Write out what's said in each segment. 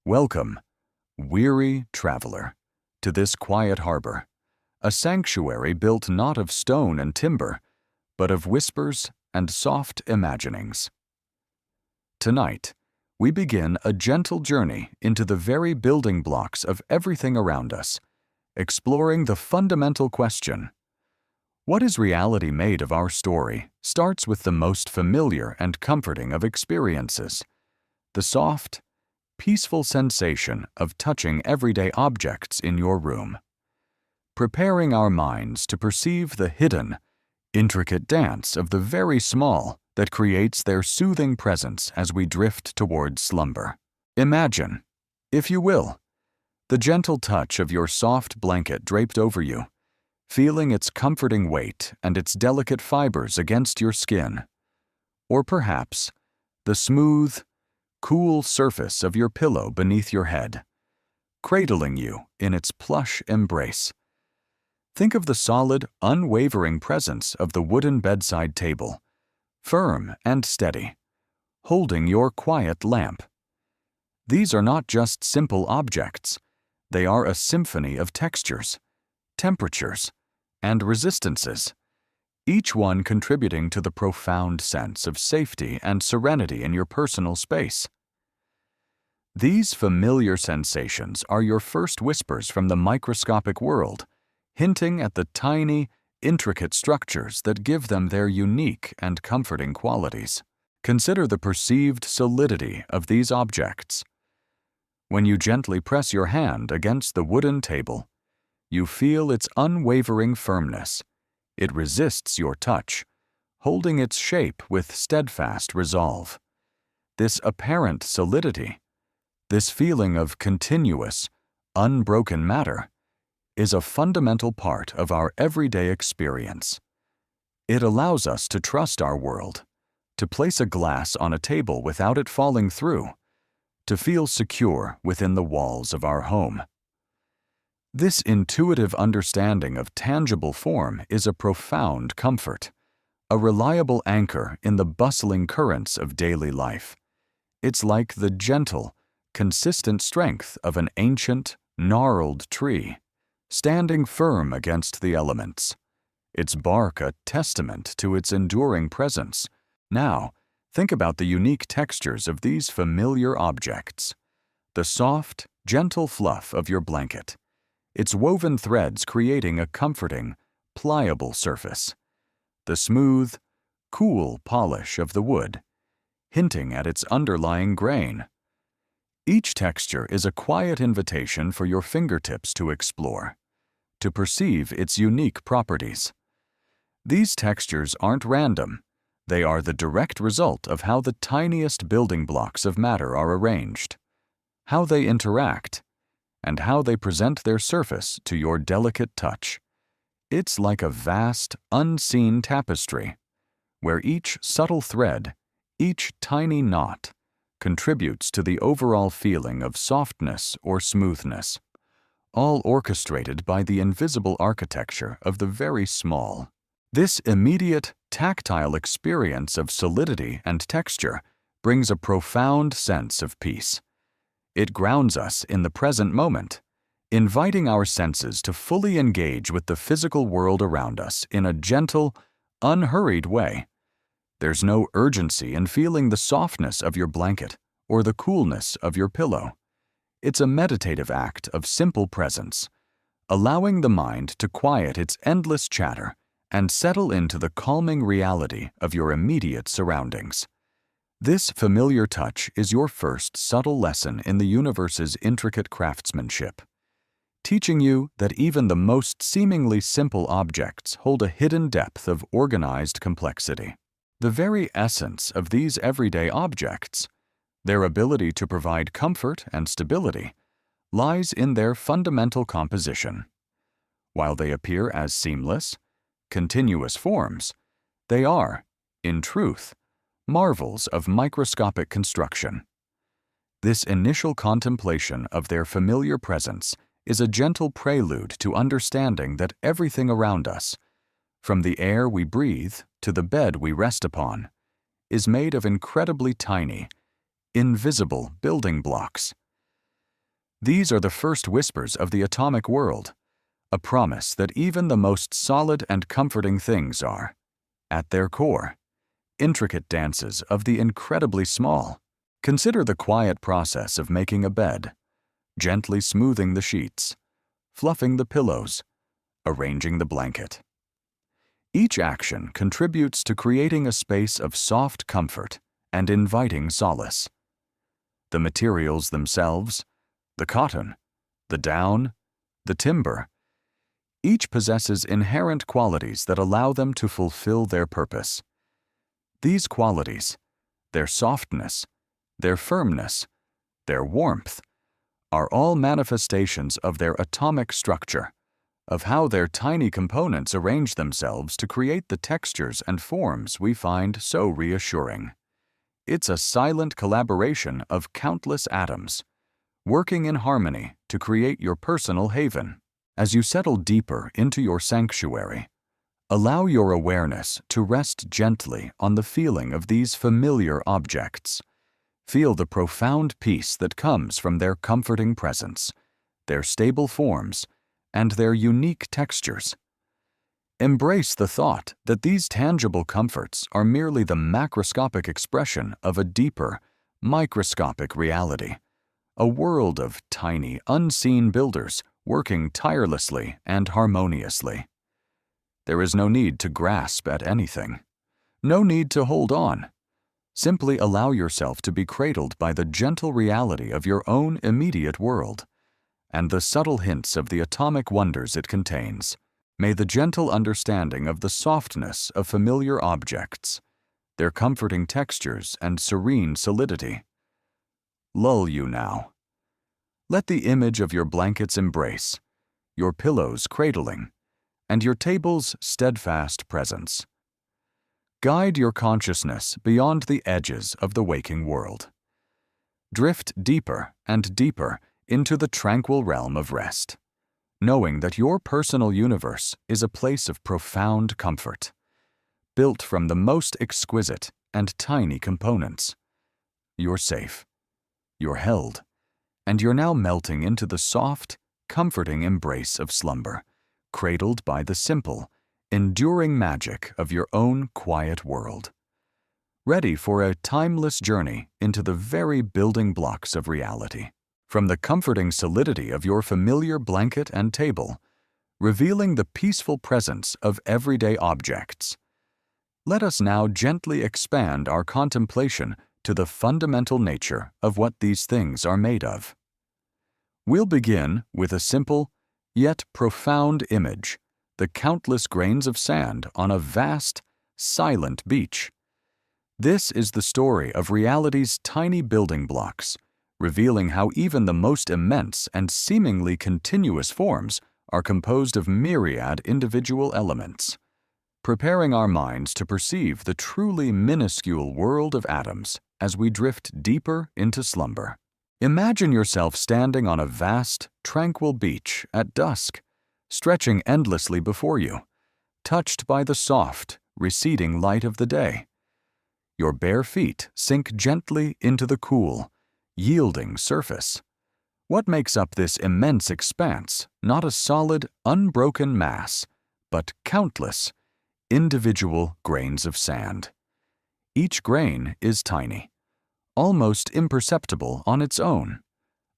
Welcome, weary traveler, to this quiet harbor, a sanctuary built not of stone and timber, but of whispers and soft imaginings. Tonight, we begin a gentle journey into the very building blocks of everything around us, exploring the fundamental question: what is reality made of? Our story starts with the most familiar and comforting of experiences, the soft, peaceful sensation of touching everyday objects in your room, preparing our minds to perceive the hidden, intricate dance of the very small that creates their soothing presence as we drift towards slumber. Imagine, if you will, the gentle touch of your soft blanket draped over you, feeling its comforting weight and its delicate fibers against your skin. Or perhaps the smooth, cool surface of your pillow beneath your head, cradling you in its plush embrace. Think of the solid, unwavering presence of the wooden bedside table, firm and steady, holding your quiet lamp. These are not just simple objects. They are a symphony of textures, temperatures, and resistances, each one contributing to the profound sense of safety and serenity in your personal space. These familiar sensations are your first whispers from the microscopic world, hinting at the tiny, intricate structures that give them their unique and comforting qualities. Consider the perceived solidity of these objects. When you gently press your hand against the wooden table, you feel its unwavering firmness. It resists your touch, holding its shape with steadfast resolve. This apparent solidity, this feeling of continuous, unbroken matter, is a fundamental part of our everyday experience. It allows us to trust our world, to place a glass on a table without it falling through, to feel secure within the walls of our home. This intuitive understanding of tangible form is a profound comfort, a reliable anchor in the bustling currents of daily life. It's like the gentle, consistent strength of an ancient, gnarled tree, standing firm against the elements, its bark a testament to its enduring presence. Now, think about the unique textures of these familiar objects. The soft, gentle fluff of your blanket, its woven threads creating a comforting, pliable surface. The smooth, cool polish of the wood, hinting at its underlying grain. Each texture is a quiet invitation for your fingertips to explore, to perceive its unique properties. These textures aren't random. They are the direct result of how the tiniest building blocks of matter are arranged, how they interact, and how they present their surface to your delicate touch. It's like a vast, unseen tapestry, where each subtle thread, each tiny knot, contributes to the overall feeling of softness or smoothness, all orchestrated by the invisible architecture of the very small. This immediate, tactile experience of solidity and texture brings a profound sense of peace. It grounds us in the present moment, inviting our senses to fully engage with the physical world around us in a gentle, unhurried way. There's no urgency in feeling the softness of your blanket or the coolness of your pillow. It's a meditative act of simple presence, allowing the mind to quiet its endless chatter and settle into the calming reality of your immediate surroundings. This familiar touch is your first subtle lesson in the universe's intricate craftsmanship, teaching you that even the most seemingly simple objects hold a hidden depth of organized complexity. The very essence of these everyday objects, their ability to provide comfort and stability, lies in their fundamental composition. While they appear as seamless, continuous forms, they are, in truth, marvels of microscopic construction. This initial contemplation of their familiar presence is a gentle prelude to understanding that everything around us, from the air we breathe to the bed we rest upon, is made of incredibly tiny, invisible building blocks. These are the first whispers of the atomic world, a promise that even the most solid and comforting things are, at their core, intricate dances of the incredibly small. Consider the quiet process of making a bed, gently smoothing the sheets, fluffing the pillows, arranging the blanket. Each action contributes to creating a space of soft comfort and inviting solace. The materials themselves, the cotton, the down, the timber, each possesses inherent qualities that allow them to fulfill their purpose. These qualities, their softness, their firmness, their warmth, are all manifestations of their atomic structure, of how their tiny components arrange themselves to create the textures and forms we find so reassuring. It's a silent collaboration of countless atoms, working in harmony to create your personal haven. As you settle deeper into your sanctuary, allow your awareness to rest gently on the feeling of these familiar objects. Feel the profound peace that comes from their comforting presence, their stable forms, and their unique textures. Embrace the thought that these tangible comforts are merely the macroscopic expression of a deeper, microscopic reality, a world of tiny, unseen builders working tirelessly and harmoniously. There is no need to grasp at anything, no need to hold on. Simply allow yourself to be cradled by the gentle reality of your own immediate world and the subtle hints of the atomic wonders it contains. May the gentle understanding of the softness of familiar objects, their comforting textures and serene solidity, lull you now. Let the image of your blanket's embrace, your pillow's cradling, and your table's steadfast presence guide your consciousness beyond the edges of the waking world. Drift deeper and deeper into the tranquil realm of rest, knowing that your personal universe is a place of profound comfort, built from the most exquisite and tiny components. You're safe, you're held, and you're now melting into the soft, comforting embrace of slumber, cradled by the simple, enduring magic of your own quiet world. Ready for a timeless journey into the very building blocks of reality. From the comforting solidity of your familiar blanket and table, revealing the peaceful presence of everyday objects, let us now gently expand our contemplation to the fundamental nature of what these things are made of. We'll begin with a simple, yet profound image, the countless grains of sand on a vast, silent beach. This is the story of reality's tiny building blocks, revealing how even the most immense and seemingly continuous forms are composed of myriad individual elements, preparing our minds to perceive the truly minuscule world of atoms as we drift deeper into slumber. Imagine yourself standing on a vast, tranquil beach at dusk, stretching endlessly before you, touched by the soft, receding light of the day. Your bare feet sink gently into the cool, yielding surface. What makes up this immense expanse, not a solid, unbroken mass, but countless, individual grains of sand? Each grain is tiny, almost imperceptible on its own,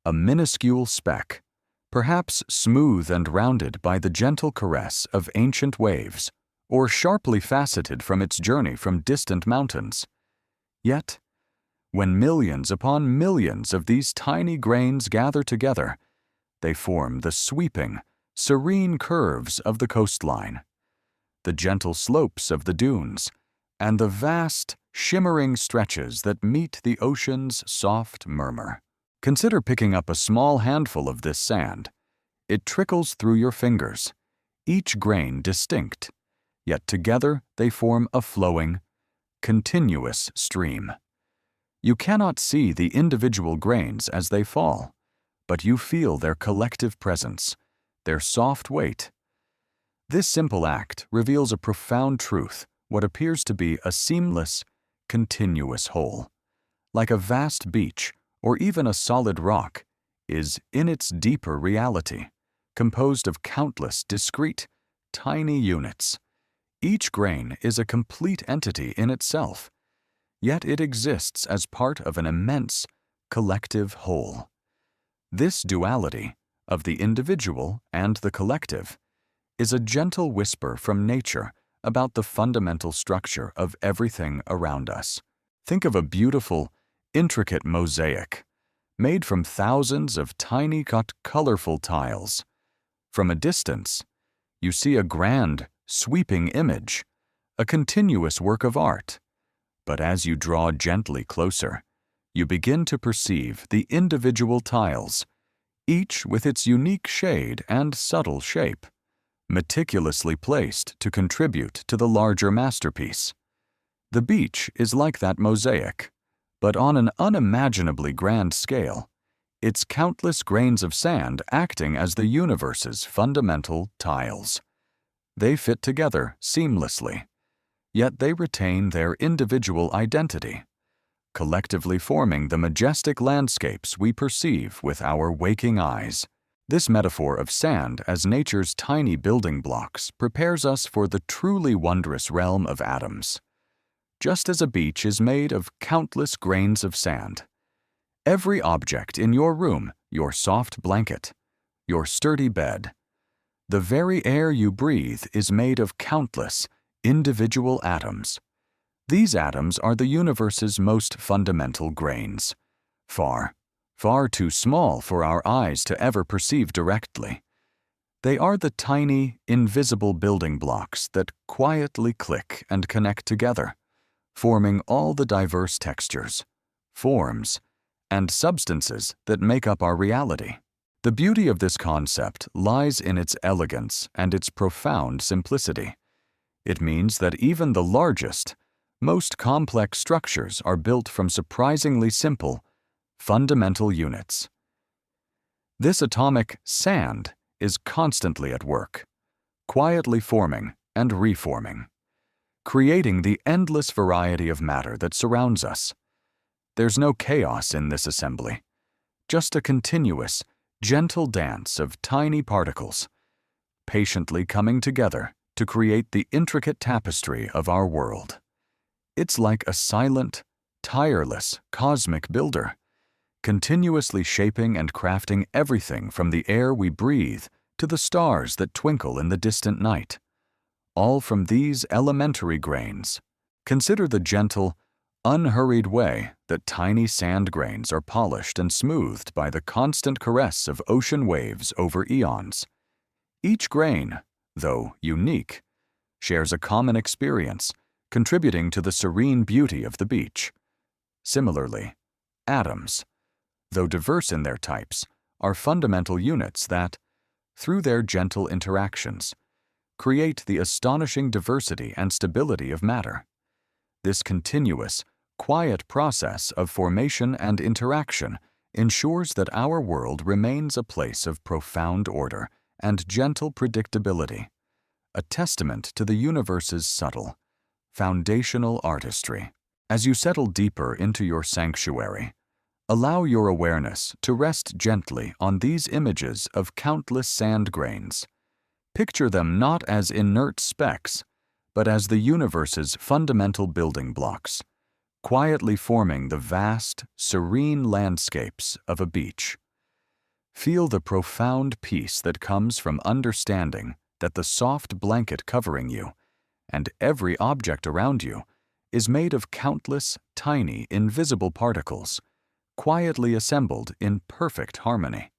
a minuscule speck, perhaps smooth and rounded by the gentle caress of ancient waves, or sharply faceted from its journey from distant mountains. Yet, when millions upon millions of these tiny grains gather together, they form the sweeping, serene curves of the coastline, the gentle slopes of the dunes, and the vast, shimmering stretches that meet the ocean's soft murmur. Consider picking up a small handful of this sand. It trickles through your fingers, each grain distinct, yet together they form a flowing, continuous stream. You cannot see the individual grains as they fall, but you feel their collective presence, their soft weight. This simple act reveals a profound truth, what appears to be a seamless, continuous whole. Like a vast beach, or even a solid rock, is in its deeper reality, composed of countless discrete, tiny units. Each grain is a complete entity in itself, yet it exists as part of an immense, collective whole. This duality, of the individual and the collective, is a gentle whisper from nature about the fundamental structure of everything around us. Think of a beautiful, intricate mosaic, made from thousands of tiny colorful tiles. From a distance, you see a grand, sweeping image, a continuous work of art. But as you draw gently closer, you begin to perceive the individual tiles, each with its unique shade and subtle shape, meticulously placed to contribute to the larger masterpiece. The beach is like that mosaic, but on an unimaginably grand scale, its countless grains of sand acting as the universe's fundamental tiles. They fit together seamlessly, yet they retain their individual identity, collectively forming the majestic landscapes we perceive with our waking eyes. This metaphor of sand as nature's tiny building blocks prepares us for the truly wondrous realm of atoms. Just as a beach is made of countless grains of sand, every object in your room, your soft blanket, your sturdy bed, the very air you breathe is made of countless, individual atoms. These atoms are the universe's most fundamental grains, far too small for our eyes to ever perceive directly. They are the tiny, invisible building blocks that quietly click and connect together, forming all the diverse textures, forms, and substances that make up our reality. The beauty of this concept lies in its elegance and its profound simplicity. It means that even the largest, most complex structures are built from surprisingly simple, fundamental units. This atomic sand is constantly at work, quietly forming and reforming, creating the endless variety of matter that surrounds us. There's no chaos in this assembly, just a continuous, gentle dance of tiny particles, patiently coming together to create the intricate tapestry of our world. It's like a silent, tireless, cosmic builder, continuously shaping and crafting everything from the air we breathe to the stars that twinkle in the distant night, all from these elementary grains. Consider the gentle, unhurried way that tiny sand grains are polished and smoothed by the constant caress of ocean waves over eons. Each grain, though unique, shares a common experience, contributing to the serene beauty of the beach. Similarly, atoms, though diverse in their types, are fundamental units that, through their gentle interactions, create the astonishing diversity and stability of matter. This continuous, quiet process of formation and interaction ensures that our world remains a place of profound order and gentle predictability, a testament to the universe's subtle, foundational artistry. As you settle deeper into your sanctuary, allow your awareness to rest gently on these images of countless sand grains. Picture them not as inert specks, but as the universe's fundamental building blocks, quietly forming the vast, serene landscapes of a beach. Feel the profound peace that comes from understanding that the soft blanket covering you, and every object around you, is made of countless, tiny, invisible particles, quietly assembled in perfect harmony.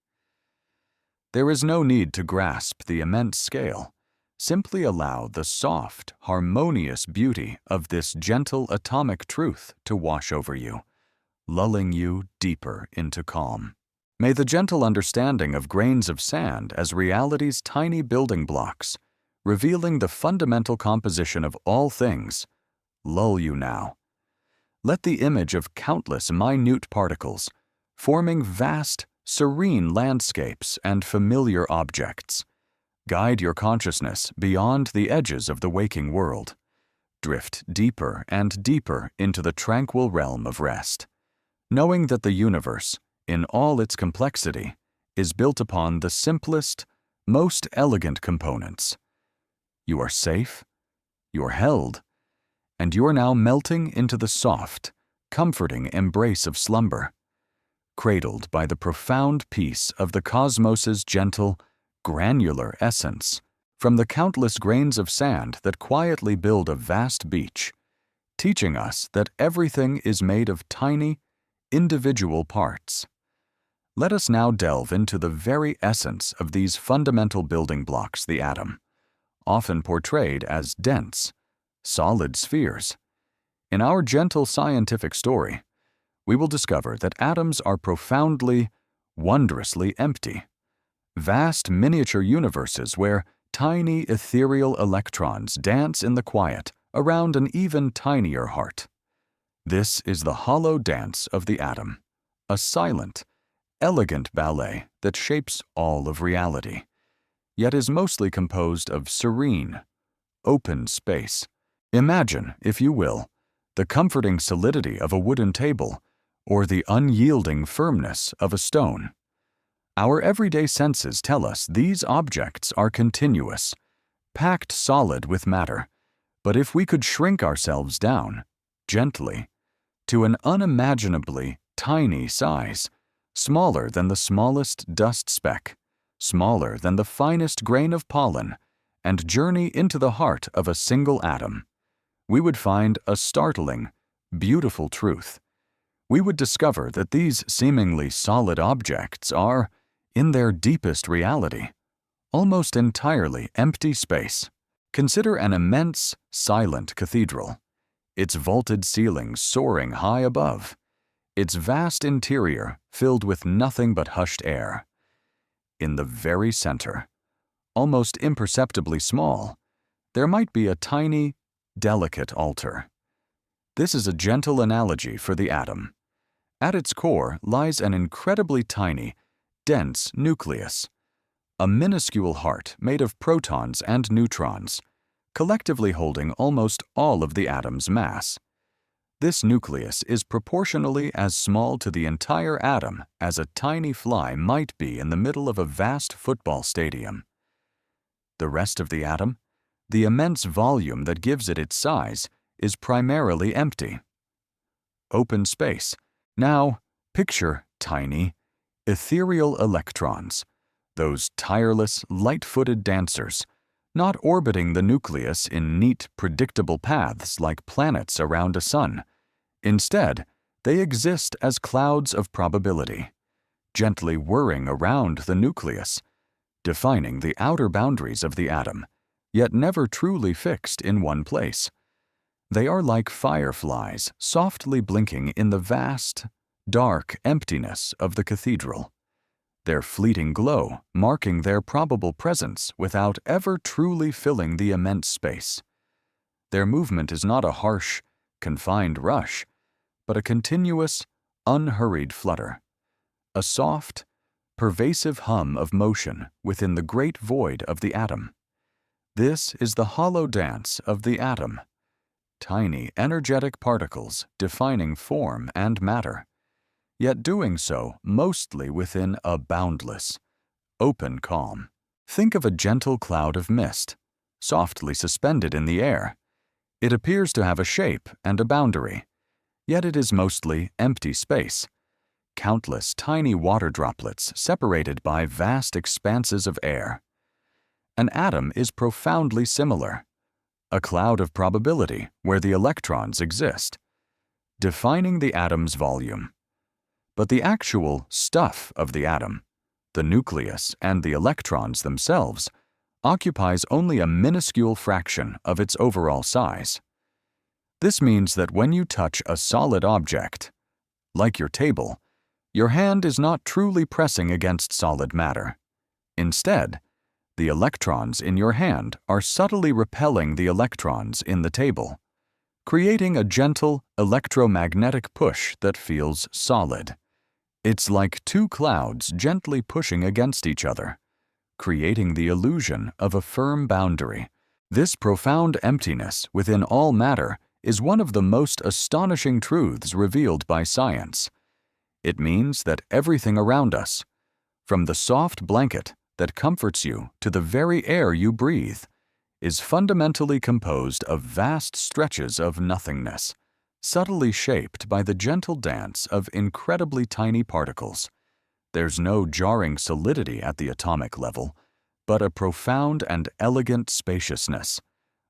There is no need to grasp the immense scale. Simply allow the soft, harmonious beauty of this gentle atomic truth to wash over you, lulling you deeper into calm. May the gentle understanding of grains of sand as reality's tiny building blocks, revealing the fundamental composition of all things, lull you now. Let the image of countless minute particles, forming vast, serene landscapes and familiar objects, guide your consciousness beyond the edges of the waking world. Drift deeper and deeper into the tranquil realm of rest, knowing that the universe, in all its complexity, is built upon the simplest, most elegant components. You are safe, you are held, and you are now melting into the soft, comforting embrace of slumber, cradled by the profound peace of the cosmos's gentle, granular essence, from the countless grains of sand that quietly build a vast beach, teaching us that everything is made of tiny, individual parts. Let us now delve into the very essence of these fundamental building blocks, the atom, often portrayed as dense, solid spheres. In our gentle scientific story, we will discover that atoms are profoundly, wondrously empty, vast miniature universes where tiny ethereal electrons dance in the quiet around an even tinier heart. This is the hollow dance of the atom, a silent, elegant ballet that shapes all of reality, yet is mostly composed of serene, open space. Imagine, if you will, the comforting solidity of a wooden table or the unyielding firmness of a stone. Our everyday senses tell us these objects are continuous, packed solid with matter, but if we could shrink ourselves down, gently, to an unimaginably tiny size, smaller than the smallest dust speck, smaller than the finest grain of pollen, and journey into the heart of a single atom, we would find a startling, beautiful truth. We would discover that these seemingly solid objects are, in their deepest reality, almost entirely empty space. Consider an immense, silent cathedral, its vaulted ceilings soaring high above, its vast interior filled with nothing but hushed air. In the very center, almost imperceptibly small, there might be a tiny, delicate altar. This is a gentle analogy for the atom. At its core lies an incredibly tiny, dense nucleus, a minuscule heart made of protons and neutrons, collectively holding almost all of the atom's mass. This nucleus is proportionally as small to the entire atom as a tiny fly might be in the middle of a vast football stadium. The rest of the atom, the immense volume that gives it its size, is primarily empty. Open space. Now, picture tiny, ethereal electrons, those tireless, light-footed dancers, not orbiting the nucleus in neat, predictable paths like planets around a sun. Instead, they exist as clouds of probability, gently whirring around the nucleus, defining the outer boundaries of the atom, yet never truly fixed in one place. They are like fireflies softly blinking in the vast, dark emptiness of the cathedral, their fleeting glow marking their probable presence without ever truly filling the immense space. Their movement is not a harsh, confined rush, but a continuous, unhurried flutter, a soft, pervasive hum of motion within the great void of the atom. This is the hollow dance of the atom, tiny, energetic particles defining form and matter, yet doing so mostly within a boundless, open calm. Think of a gentle cloud of mist, softly suspended in the air. It appears to have a shape and a boundary, yet it is mostly empty space, countless tiny water droplets separated by vast expanses of air. An atom is profoundly similar, a cloud of probability where the electrons exist, defining the atom's volume. But the actual stuff of the atom, the nucleus and the electrons themselves, occupies only a minuscule fraction of its overall size. This means that when you touch a solid object, like your table, your hand is not truly pressing against solid matter. Instead, the electrons in your hand are subtly repelling the electrons in the table, creating a gentle electromagnetic push that feels solid. It's like two clouds gently pushing against each other, creating the illusion of a firm boundary. This profound emptiness within all matter is one of the most astonishing truths revealed by science. It means that everything around us, from the soft blanket that comforts you to the very air you breathe, is fundamentally composed of vast stretches of nothingness, subtly shaped by the gentle dance of incredibly tiny particles. There's no jarring solidity at the atomic level, but a profound and elegant spaciousness,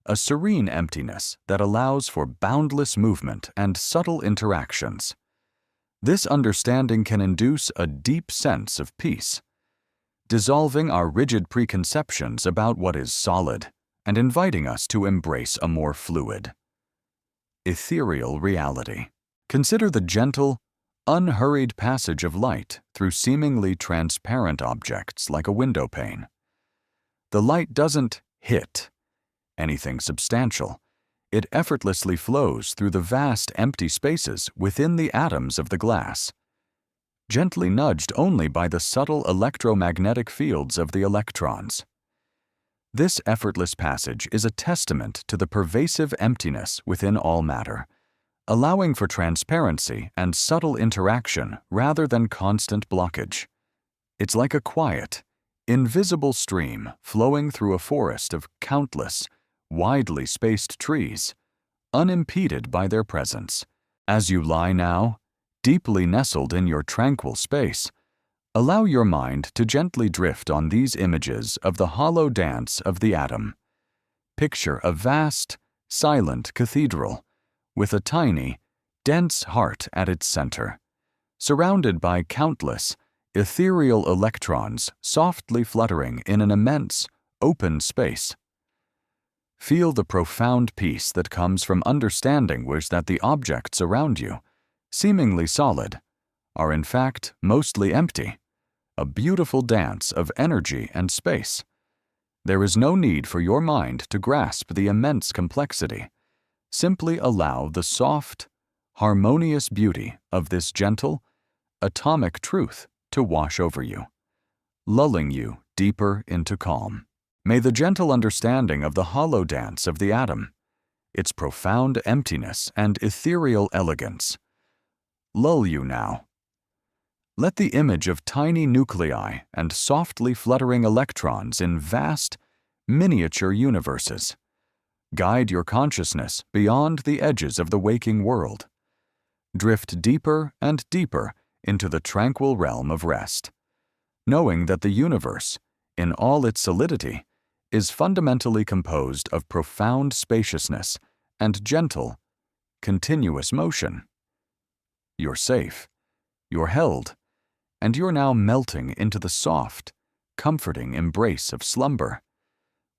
a serene emptiness that allows for boundless movement and subtle interactions. This understanding can induce a deep sense of peace, dissolving our rigid preconceptions about what is solid and inviting us to embrace a more fluid, ethereal reality. Consider the gentle, unhurried passage of light through seemingly transparent objects like a window pane. The light doesn't hit anything substantial. It effortlessly flows through the vast empty spaces within the atoms of the glass, gently nudged only by the subtle electromagnetic fields of the electrons. This effortless passage is a testament to the pervasive emptiness within all matter, allowing for transparency and subtle interaction rather than constant blockage. It's like a quiet, invisible stream flowing through a forest of countless, widely spaced trees, unimpeded by their presence. As you lie now, deeply nestled in your tranquil space, allow your mind to gently drift on these images of the hollow dance of the atom. Picture a vast, silent cathedral with a tiny, dense heart at its center, surrounded by countless, ethereal electrons softly fluttering in an immense, open space. Feel the profound peace that comes from understanding that the objects around you, seemingly solid, are in fact mostly empty, a beautiful dance of energy and space. There is no need for your mind to grasp the immense complexity. Simply allow the soft, harmonious beauty of this gentle, atomic truth to wash over you, lulling you deeper into calm. May the gentle understanding of the hollow dance of the atom, its profound emptiness and ethereal elegance, lull you now. Let the image of tiny nuclei and softly fluttering electrons in vast, miniature universes guide your consciousness beyond the edges of the waking world. Drift deeper and deeper into the tranquil realm of rest, knowing that the universe, in all its solidity, is fundamentally composed of profound spaciousness and gentle, continuous motion. You're safe, you're held, and you're now melting into the soft, comforting embrace of slumber,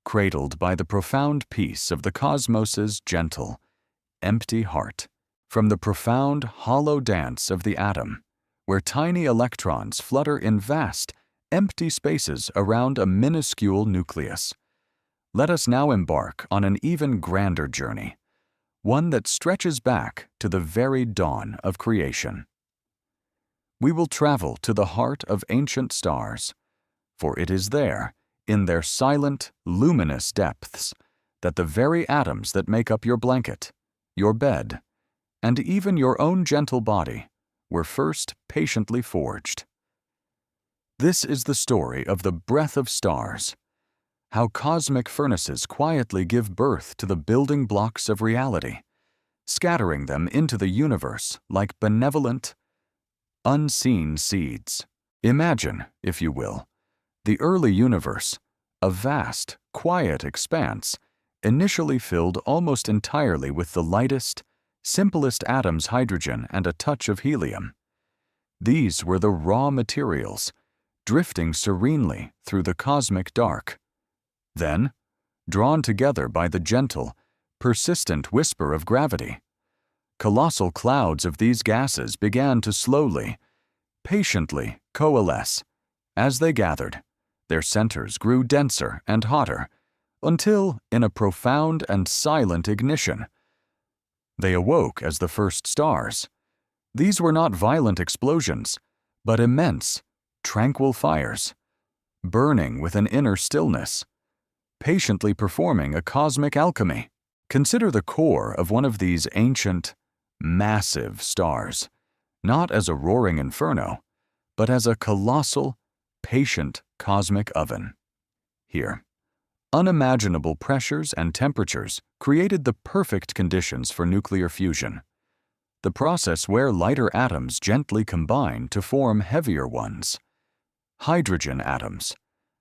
cradled by the profound peace of the cosmos's gentle, empty heart. From the profound, hollow dance of the atom, where tiny electrons flutter in vast, empty spaces around a minuscule nucleus, let us now embark on an even grander journey, one that stretches back to the very dawn of creation. We will travel to the heart of ancient stars, for it is there, in their silent, luminous depths, that the very atoms that make up your blanket, your bed, and even your own gentle body were first patiently forged. This is the story of the breath of stars, how cosmic furnaces quietly give birth to the building blocks of reality, scattering them into the universe like benevolent, unseen seeds. Imagine, if you will, the early universe, a vast, quiet expanse, initially filled almost entirely with the lightest, simplest atoms, hydrogen and a touch of helium. These were the raw materials, drifting serenely through the cosmic dark. Then, drawn together by the gentle, persistent whisper of gravity, colossal clouds of these gases began to slowly, patiently coalesce. As they gathered, their centers grew denser and hotter, until, in a profound and silent ignition, they awoke as the first stars. These were not violent explosions, but immense, tranquil fires, burning with an inner stillness, patiently performing a cosmic alchemy. Consider the core of one of these ancient, massive stars, not as a roaring inferno, but as a colossal, patient cosmic oven. Here, unimaginable pressures and temperatures created the perfect conditions for nuclear fusion, the process where lighter atoms gently combine to form heavier ones. Hydrogen atoms,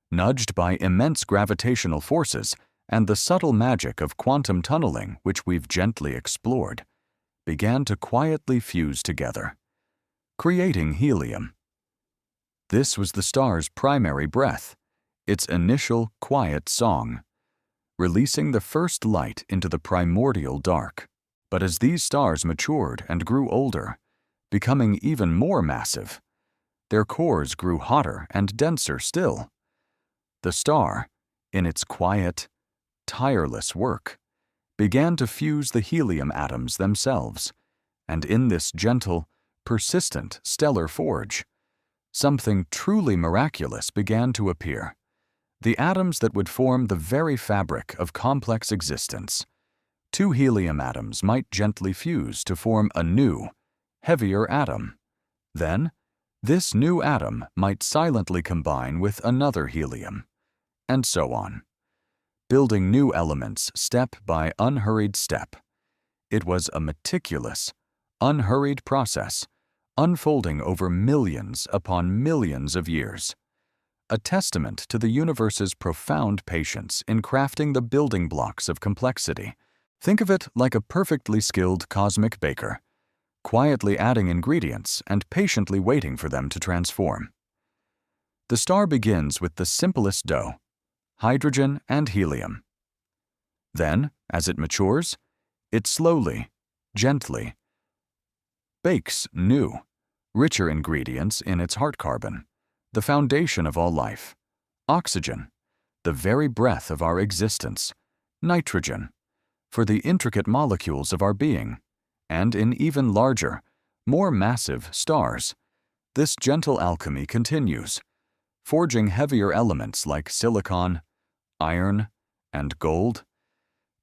nudged by immense gravitational forces and the subtle magic of quantum tunneling which we've gently explored, began to quietly fuse together, creating helium. This was the star's primary breath, its initial quiet song, releasing the first light into the primordial dark. But as these stars matured and grew older, becoming even more massive, their cores grew hotter and denser still. The star, in its quiet, tireless work, began to fuse the helium atoms themselves, and in this gentle, persistent stellar forge, something truly miraculous began to appear. The atoms that would form the very fabric of complex existence. 2 helium atoms might gently fuse to form a new, heavier atom. Then, this new atom might silently combine with another helium, and so on, building new elements step by unhurried step. It was a meticulous, unhurried process, unfolding over millions upon millions of years, a testament to the universe's profound patience in crafting the building blocks of complexity. Think of it like a perfectly skilled cosmic baker, quietly adding ingredients and patiently waiting for them to transform. The star begins with the simplest dough, hydrogen and helium. Then, as it matures, it slowly, gently, bakes new, richer ingredients in its heart carbon, the foundation of all life, oxygen, the very breath of our existence, nitrogen, for the intricate molecules of our being, and in even larger, more massive stars, this gentle alchemy continues, forging heavier elements like silicon, iron, and gold,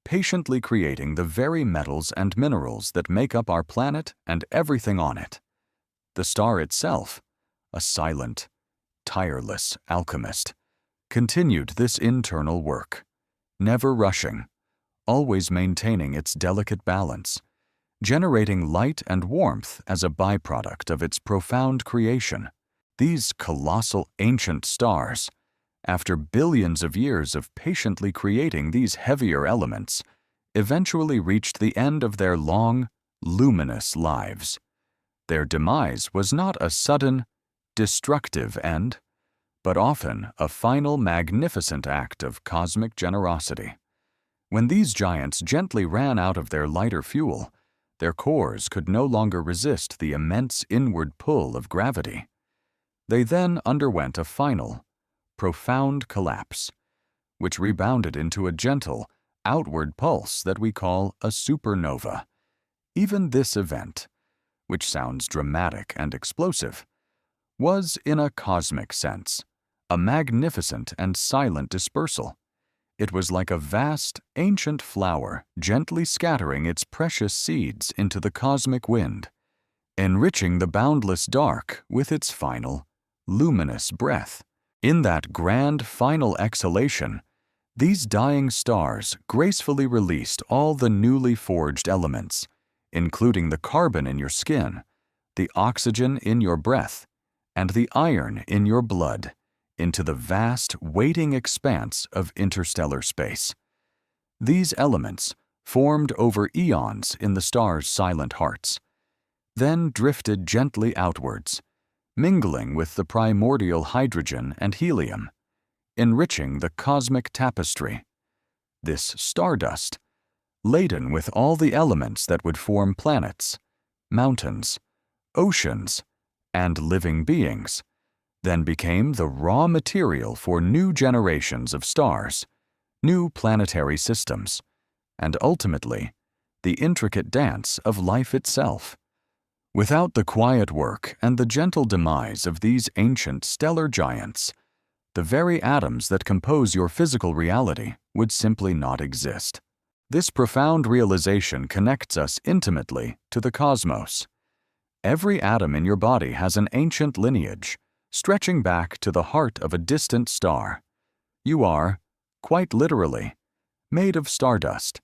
patiently creating the very metals and minerals that make up our planet and everything on it. The star itself, a silent, tireless alchemist, continued this internal work, never rushing, always maintaining its delicate balance, generating light and warmth as a byproduct of its profound creation. These colossal ancient stars, after billions of years of patiently creating these heavier elements, eventually reached the end of their long, luminous lives. Their demise was not a sudden, destructive end, but often a final magnificent act of cosmic generosity. When these giants gently ran out of their lighter fuel, their cores could no longer resist the immense inward pull of gravity. They then underwent a final, profound collapse, which rebounded into a gentle, outward pulse that we call a supernova. Even this event, which sounds dramatic and explosive, was, in a cosmic sense, a magnificent and silent dispersal. It was like a vast, ancient flower gently scattering its precious seeds into the cosmic wind, enriching the boundless dark with its final, luminous breath. In that grand final exhalation, these dying stars gracefully released all the newly forged elements, including the carbon in your skin, the oxygen in your breath, and the iron in your blood, into the vast, waiting expanse of interstellar space. These elements, formed over eons in the stars' silent hearts, then drifted gently outwards, mingling with the primordial hydrogen and helium, enriching the cosmic tapestry. This stardust, laden with all the elements that would form planets, mountains, oceans, and living beings, then became the raw material for new generations of stars, new planetary systems, and ultimately, the intricate dance of life itself. Without the quiet work and the gentle demise of these ancient stellar giants, the very atoms that compose your physical reality would simply not exist. This profound realization connects us intimately to the cosmos. Every atom in your body has an ancient lineage, stretching back to the heart of a distant star. You are, quite literally, made of stardust,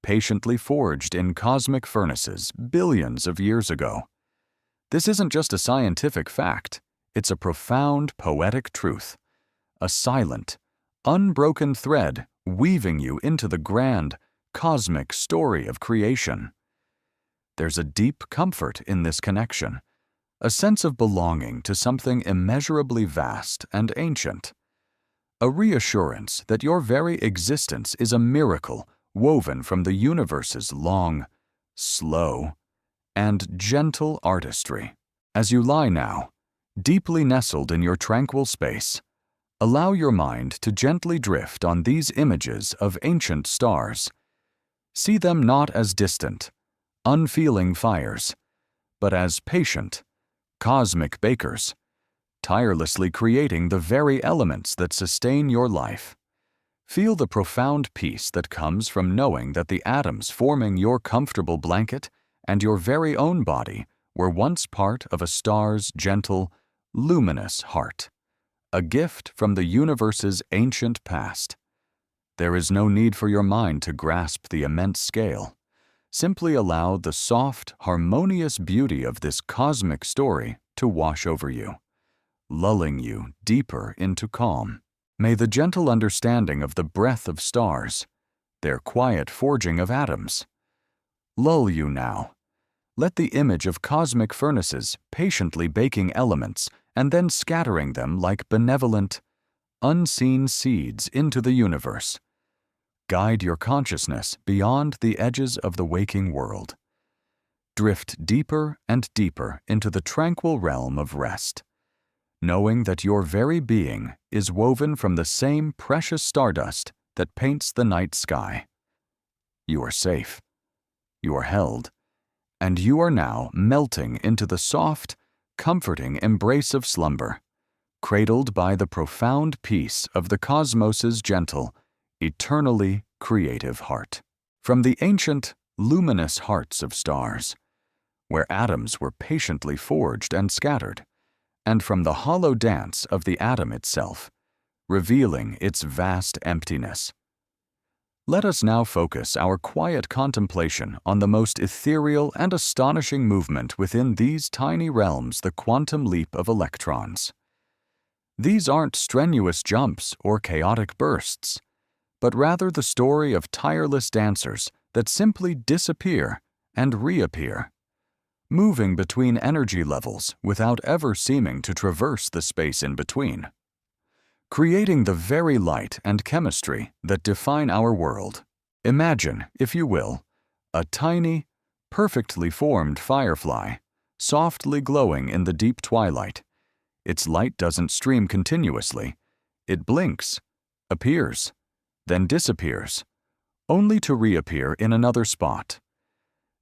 patiently forged in cosmic furnaces billions of years ago. This isn't just a scientific fact, it's a profound poetic truth, a silent, unbroken thread weaving you into the grand, cosmic story of creation. There's a deep comfort in this connection, a sense of belonging to something immeasurably vast and ancient, a reassurance that your very existence is a miracle woven from the universe's long, slow, and gentle artistry. As you lie now, deeply nestled in your tranquil space, allow your mind to gently drift on these images of ancient stars. See them not as distant, unfeeling fires, but as patient, cosmic bakers, tirelessly creating the very elements that sustain your life. Feel the profound peace that comes from knowing that the atoms forming your comfortable blanket and your very own body were once part of a star's gentle, luminous heart, a gift from the universe's ancient past. There is no need for your mind to grasp the immense scale. Simply allow the soft, harmonious beauty of this cosmic story to wash over you, lulling you deeper into calm. May the gentle understanding of the breath of stars, their quiet forging of atoms, lull you now. Let the image of cosmic furnaces patiently baking elements and then scattering them like benevolent, unseen seeds into the universe guide your consciousness beyond the edges of the waking world. Drift deeper and deeper into the tranquil realm of rest, knowing that your very being is woven from the same precious stardust that paints the night sky. You are safe, you are held, and you are now melting into the soft, comforting embrace of slumber, cradled by the profound peace of the cosmos's gentle, eternally creative heart. From the ancient, luminous hearts of stars, where atoms were patiently forged and scattered, and from the hollow dance of the atom itself, revealing its vast emptiness. Let us now focus our quiet contemplation on the most ethereal and astonishing movement within these tiny realms, the quantum leap of electrons. These aren't strenuous jumps or chaotic bursts, but rather the story of tireless dancers that simply disappear and reappear, moving between energy levels without ever seeming to traverse the space in between, creating the very light and chemistry that define our world. Imagine, if you will, a tiny, perfectly formed firefly, softly glowing in the deep twilight. Its light doesn't stream continuously. It blinks, appears, then disappears, only to reappear in another spot.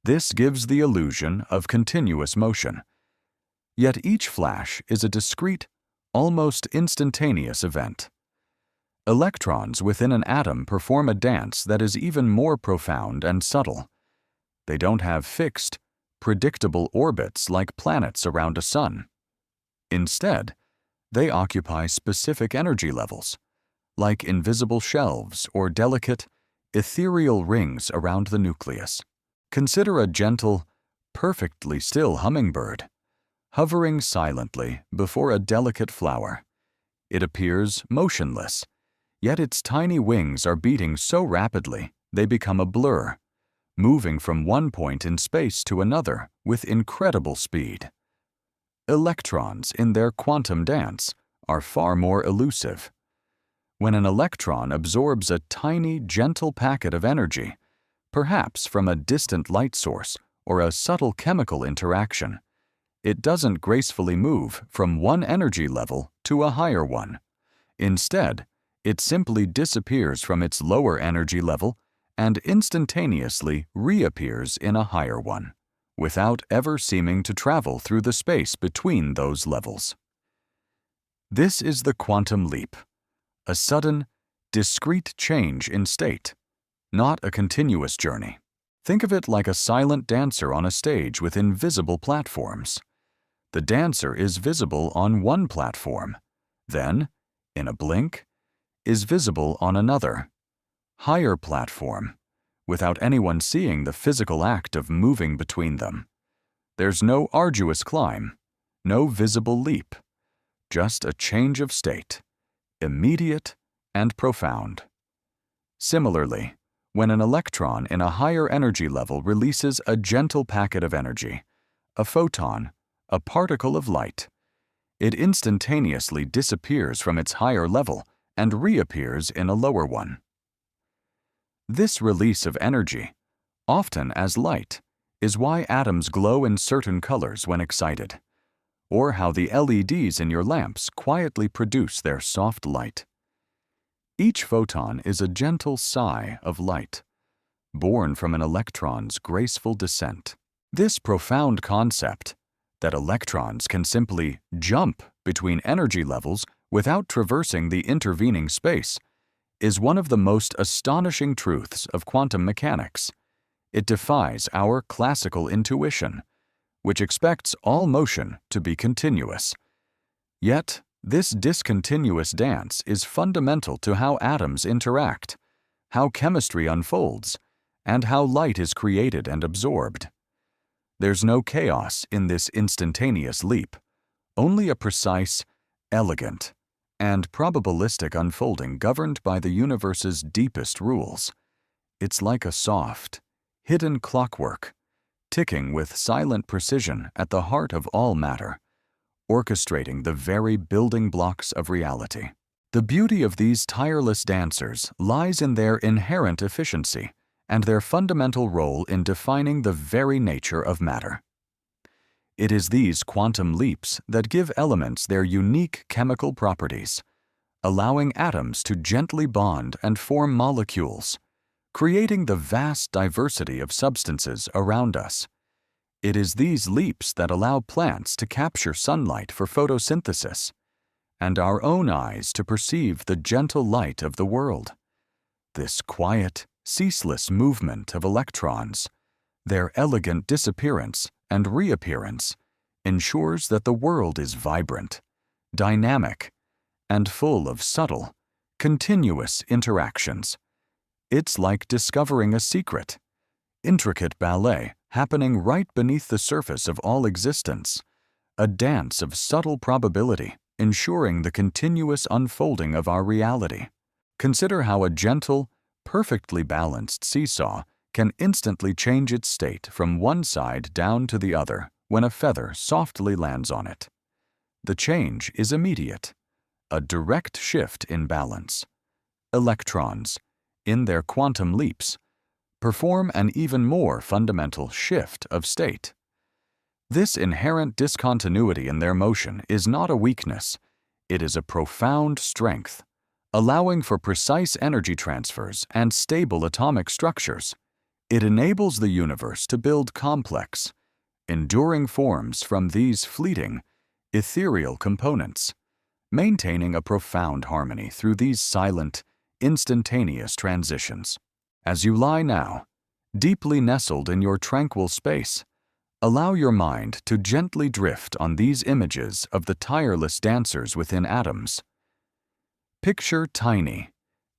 This gives the illusion of continuous motion. Yet each flash is a discrete, almost instantaneous event. Electrons within an atom perform a dance that is even more profound and subtle. They don't have fixed, predictable orbits like planets around a sun. Instead, they occupy specific energy levels, like invisible shelves or delicate, ethereal rings around the nucleus. Consider a gentle, perfectly still hummingbird, hovering silently before a delicate flower. It appears motionless, yet its tiny wings are beating so rapidly they become a blur, moving from one point in space to another with incredible speed. Electrons in their quantum dance are far more elusive. When an electron absorbs a tiny, gentle packet of energy, perhaps from a distant light source or a subtle chemical interaction, it doesn't gracefully move from one energy level to a higher one. Instead, it simply disappears from its lower energy level and instantaneously reappears in a higher one, without ever seeming to travel through the space between those levels. This is the quantum leap, a sudden, discrete change in state, not a continuous journey. Think of it like a silent dancer on a stage with invisible platforms. The dancer is visible on one platform, then, in a blink, is visible on another, higher platform, without anyone seeing the physical act of moving between them. There's no arduous climb, no visible leap, just a change of state, immediate and profound. Similarly, when an electron in a higher energy level releases a gentle packet of energy, a photon, a particle of light, it instantaneously disappears from its higher level and reappears in a lower one. This release of energy, often as light, is why atoms glow in certain colors when excited, or how the LEDs in your lamps quietly produce their soft light. Each photon is a gentle sigh of light, born from an electron's graceful descent. This profound concept, that electrons can simply jump between energy levels without traversing the intervening space, is one of the most astonishing truths of quantum mechanics. It defies our classical intuition, which expects all motion to be continuous. Yet, this discontinuous dance is fundamental to how atoms interact, how chemistry unfolds, and how light is created and absorbed. There's no chaos in this instantaneous leap, only a precise, elegant, and probabilistic unfolding governed by the universe's deepest rules. It's like a soft, hidden clockwork, ticking with silent precision at the heart of all matter, orchestrating the very building blocks of reality. The beauty of these tireless dancers lies in their inherent efficiency and their fundamental role in defining the very nature of matter. It is these quantum leaps that give elements their unique chemical properties, allowing atoms to gently bond and form molecules, creating the vast diversity of substances around us. It is these leaps that allow plants to capture sunlight for photosynthesis, and our own eyes to perceive the gentle light of the world. This quiet, ceaseless movement of electrons, their elegant disappearance and reappearance, ensures that the world is vibrant, dynamic, and full of subtle, continuous interactions. It's like discovering a secret, intricate ballet happening right beneath the surface of all existence, a dance of subtle probability ensuring the continuous unfolding of our reality. Consider how a gentle, perfectly balanced seesaw can instantly change its state from one side down to the other when a feather softly lands on it. The change is immediate, a direct shift in balance. Electrons, in their quantum leaps, perform an even more fundamental shift of state. This inherent discontinuity in their motion is not a weakness, it is a profound strength, allowing for precise energy transfers and stable atomic structures. It enables the universe to build complex, enduring forms from these fleeting, ethereal components, maintaining a profound harmony through these silent, instantaneous transitions. As you lie now, deeply nestled in your tranquil space, allow your mind to gently drift on these images of the tireless dancers within atoms. Picture tiny,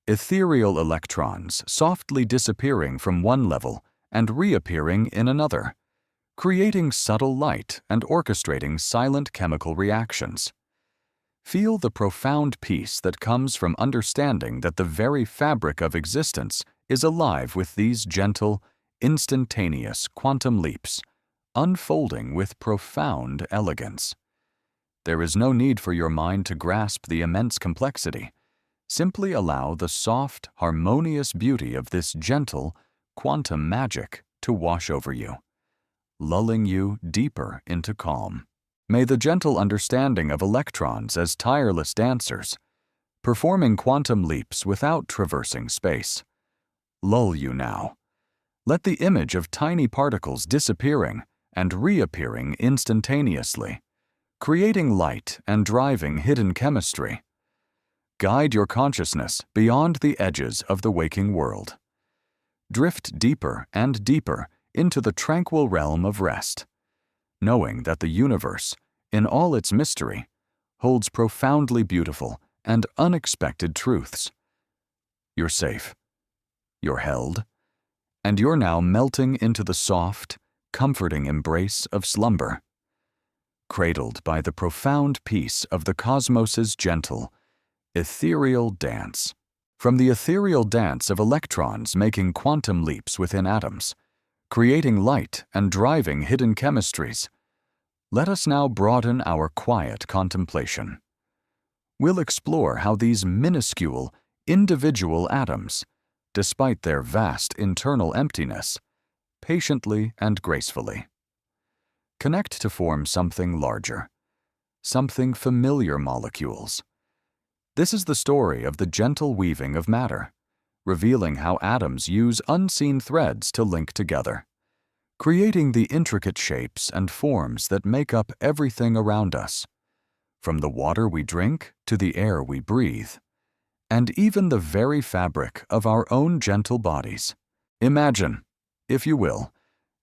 ethereal electrons softly disappearing from one level and reappearing in another, creating subtle light and orchestrating silent chemical reactions. Feel the profound peace that comes from understanding that the very fabric of existence is alive with these gentle, instantaneous quantum leaps, unfolding with profound elegance. There is no need for your mind to grasp the immense complexity. Simply allow the soft, harmonious beauty of this gentle, quantum magic to wash over you, lulling you deeper into calm. May the gentle understanding of electrons as tireless dancers, performing quantum leaps without traversing space, lull you now. Let the image of tiny particles disappearing and reappearing instantaneously, creating light and driving hidden chemistry, guide your consciousness beyond the edges of the waking world. Drift deeper and deeper into the tranquil realm of rest, knowing that the universe, in all its mystery, holds profoundly beautiful and unexpected truths. You're safe. You're held. And you're now melting into the soft, comforting embrace of slumber, cradled by the profound peace of the cosmos's gentle, ethereal dance. From the ethereal dance of electrons making quantum leaps within atoms, creating light and driving hidden chemistries, let us now broaden our quiet contemplation. We'll explore how these minuscule, individual atoms, despite their vast internal emptiness, patiently and gracefully connect to form something larger, something familiar molecules. This is the story of the gentle weaving of matter, revealing how atoms use unseen threads to link together, creating the intricate shapes and forms that make up everything around us, from the water we drink to the air we breathe, and even the very fabric of our own gentle bodies. Imagine, if you will,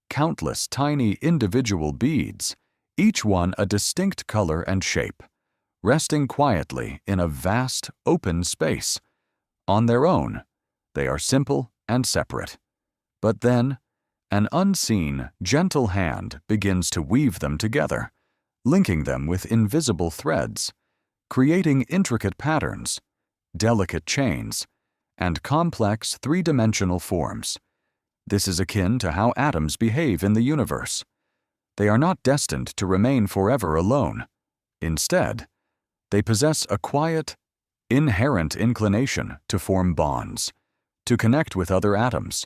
countless tiny individual beads, each one a distinct color and shape, resting quietly in a vast, open space. On their own, they are simple and separate. But then, an unseen, gentle hand begins to weave them together, linking them with invisible threads, creating intricate patterns, delicate chains, and complex three-dimensional forms. This is akin to how atoms behave in the universe. They are not destined to remain forever alone. Instead, they possess a quiet, inherent inclination to form bonds, to connect with other atoms,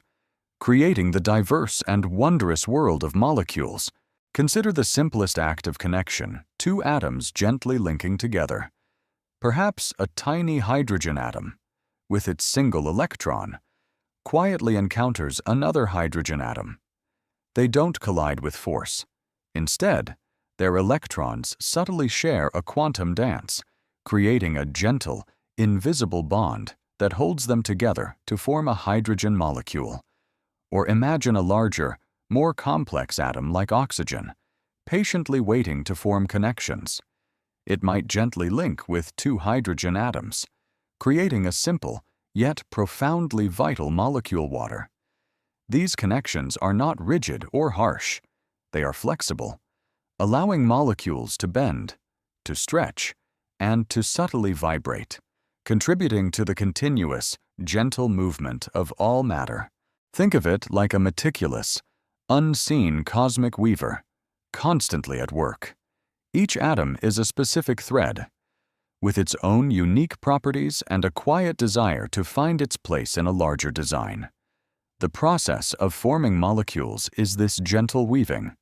creating the diverse and wondrous world of molecules. Consider the simplest act of connection, two atoms gently linking together. Perhaps a tiny hydrogen atom, with its single electron, quietly encounters another hydrogen atom. They don't collide with force. Instead, their electrons subtly share a quantum dance, creating a gentle, invisible bond that holds them together to form a hydrogen molecule. Or imagine a larger, more complex atom like oxygen, patiently waiting to form connections. It might gently link with two hydrogen atoms, creating a simple, yet profoundly vital molecule water. These connections are not rigid or harsh. They are flexible, allowing molecules to bend, to stretch, and to subtly vibrate, contributing to the continuous, gentle movement of all matter. Think of it like a meticulous, unseen cosmic weaver, constantly at work. Each atom is a specific thread, with its own unique properties and a quiet desire to find its place in a larger design. The process of forming molecules is this gentle weaving.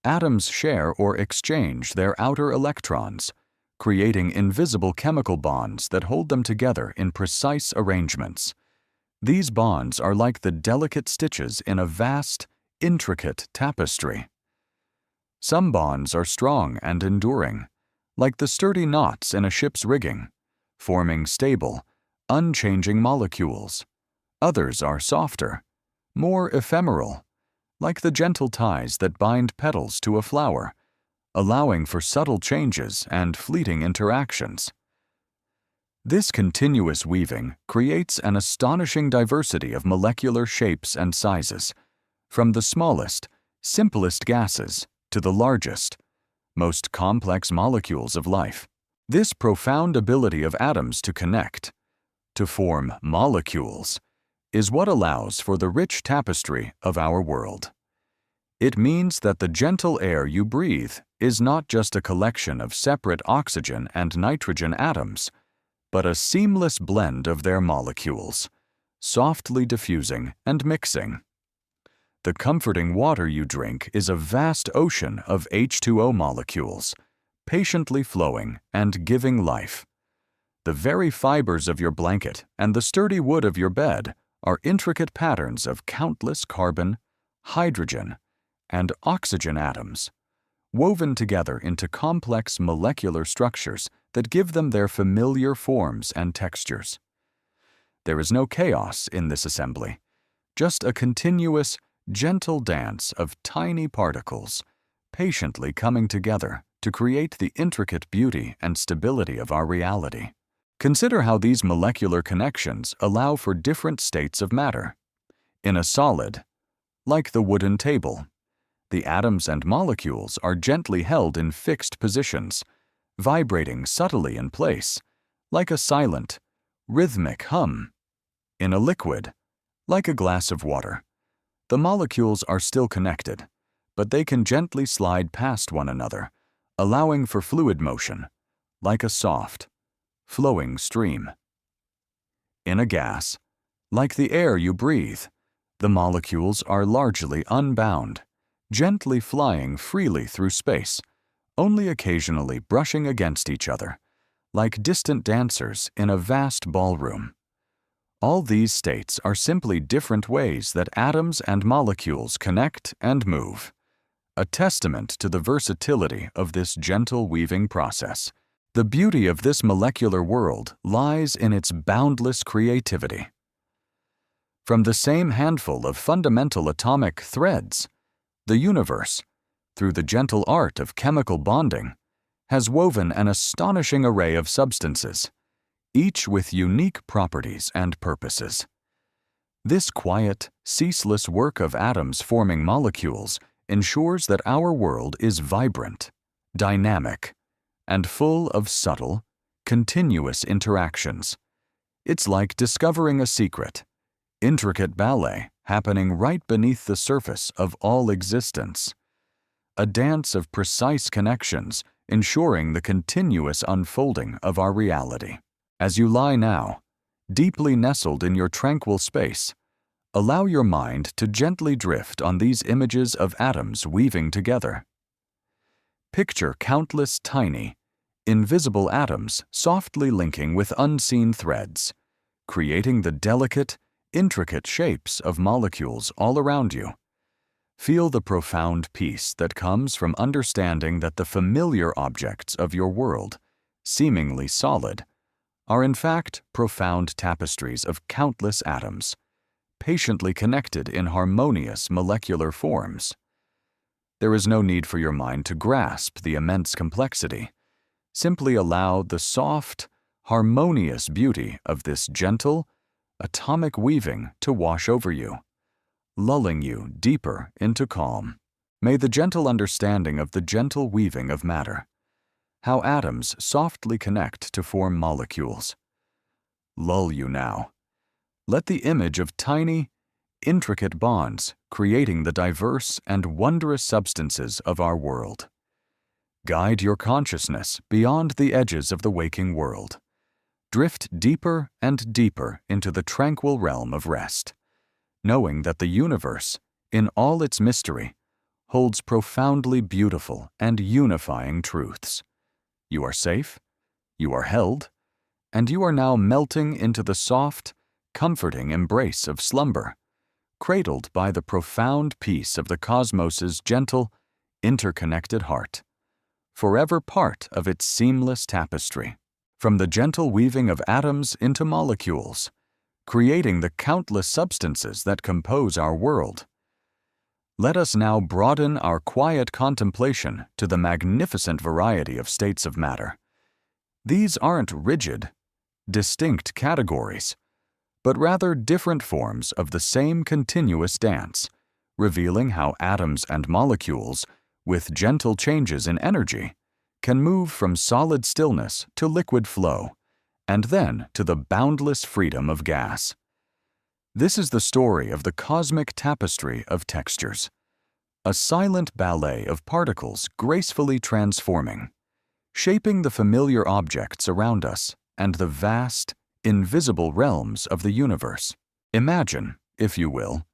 Atoms share or exchange their outer electrons, creating invisible chemical bonds that hold them together in precise arrangements. These bonds are like the delicate stitches in a vast, intricate tapestry. Some bonds are strong and enduring, like the sturdy knots in a ship's rigging, forming stable, unchanging molecules. Others are softer, more ephemeral, like the gentle ties that bind petals to a flower, allowing for subtle changes and fleeting interactions. This continuous weaving creates an astonishing diversity of molecular shapes and sizes, from the smallest, simplest gases to the largest, most complex molecules of life. This profound ability of atoms to connect, to form molecules, is what allows for the rich tapestry of our world. It means that the gentle air you breathe is not just a collection of separate oxygen and nitrogen atoms, but a seamless blend of their molecules, softly diffusing and mixing. The comforting water you drink is a vast ocean of H2O molecules, patiently flowing and giving life. The very fibers of your blanket and the sturdy wood of your bed are intricate patterns of countless carbon, hydrogen, and oxygen atoms, woven together into complex molecular structures that give them their familiar forms and textures. There is no chaos in this assembly, just a continuous, gentle dance of tiny particles, patiently coming together to create the intricate beauty and stability of our reality. Consider how these molecular connections allow for different states of matter. In a solid, like the wooden table, the atoms and molecules are gently held in fixed positions, vibrating subtly in place, like a silent, rhythmic hum. In a liquid, like a glass of water, the molecules are still connected, but they can gently slide past one another, allowing for fluid motion, like a soft, flowing stream. In a gas, like the air you breathe, the molecules are largely unbound, gently flying freely through space, only occasionally brushing against each other, like distant dancers in a vast ballroom. All these states are simply different ways that atoms and molecules connect and move, a testament to the versatility of this gentle weaving process. The beauty of this molecular world lies in its boundless creativity. From the same handful of fundamental atomic threads, the universe, through the gentle art of chemical bonding, has woven an astonishing array of substances, each with unique properties and purposes. This quiet, ceaseless work of atoms forming molecules ensures that our world is vibrant, dynamic, and full of subtle, continuous interactions. It's like discovering a secret, intricate ballet happening right beneath the surface of all existence. A dance of precise connections ensuring the continuous unfolding of our reality. As you lie now, deeply nestled in your tranquil space, allow your mind to gently drift on these images of atoms weaving together. Picture countless tiny, invisible atoms softly linking with unseen threads, creating the delicate, intricate shapes of molecules all around you. Feel the profound peace that comes from understanding that the familiar objects of your world, seemingly solid, are in fact profound tapestries of countless atoms, patiently connected in harmonious molecular forms. There is no need for your mind to grasp the immense complexity. Simply allow the soft, harmonious beauty of this gentle, atomic weaving to wash over you, lulling you deeper into calm. May the gentle understanding of the gentle weaving of matter, how atoms softly connect to form molecules, lull you now. Let the image of tiny, intricate bonds creating the diverse and wondrous substances of our world guide your consciousness beyond the edges of the waking world. Drift deeper and deeper into the tranquil realm of rest, knowing that the universe, in all its mystery, holds profoundly beautiful and unifying truths. You are safe, you are held, and you are now melting into the soft, comforting embrace of slumber, cradled by the profound peace of the cosmos's gentle, interconnected heart, forever part of its seamless tapestry. From the gentle weaving of atoms into molecules, creating the countless substances that compose our world. Let us now broaden our quiet contemplation to the magnificent variety of states of matter. These aren't rigid, distinct categories, but rather different forms of the same continuous dance, revealing how atoms and molecules, with gentle changes in energy, can move from solid stillness to liquid flow, and then to the boundless freedom of gas. This is the story of the cosmic tapestry of textures, a silent ballet of particles gracefully transforming, shaping the familiar objects around us and the vast, invisible realms of the universe. Imagine, if you will,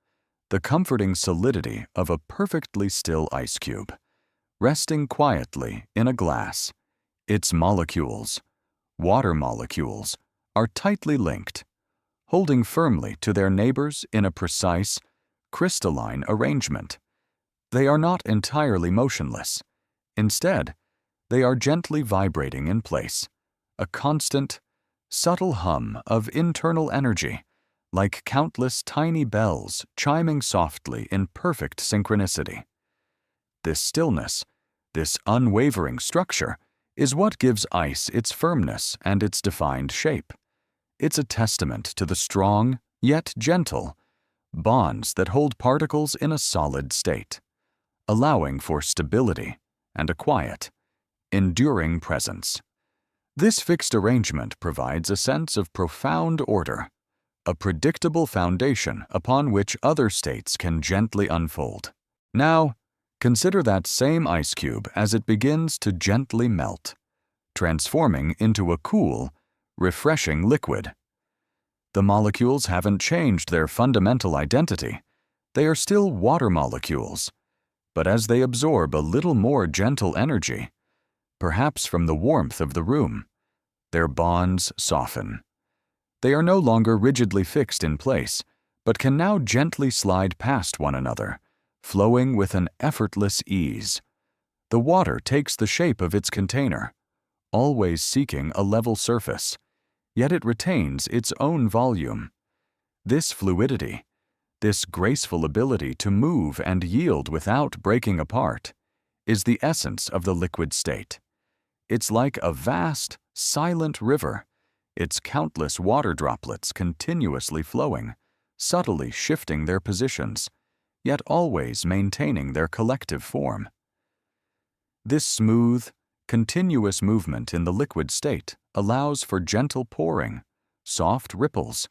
the comforting solidity of a perfectly still ice cube, resting quietly in a glass. Its molecules, water molecules, are tightly linked, holding firmly to their neighbors in a precise, crystalline arrangement. They are not entirely motionless. Instead, they are gently vibrating in place, a constant, subtle hum of internal energy, like countless tiny bells chiming softly in perfect synchronicity. This stillness, This unwavering structure is what gives ice its firmness and its defined shape. It's a testament to the strong, yet gentle, bonds that hold particles in a solid state, allowing for stability and a quiet, enduring presence. This fixed arrangement provides a sense of profound order, a predictable foundation upon which other states can gently unfold. Now, consider that same ice cube as it begins to gently melt, transforming into a cool, refreshing liquid. The molecules haven't changed their fundamental identity. They are still water molecules, but as they absorb a little more gentle energy, perhaps from the warmth of the room, their bonds soften. They are no longer rigidly fixed in place, but can now gently slide past one another, flowing with an effortless ease. The water takes the shape of its container, always seeking a level surface, yet it retains its own volume. This fluidity, this graceful ability to move and yield without breaking apart, is the essence of the liquid state. It's like a vast, silent river, its countless water droplets continuously flowing, subtly shifting their positions, yet always maintaining their collective form. This smooth, continuous movement in the liquid state allows for gentle pouring, soft ripples,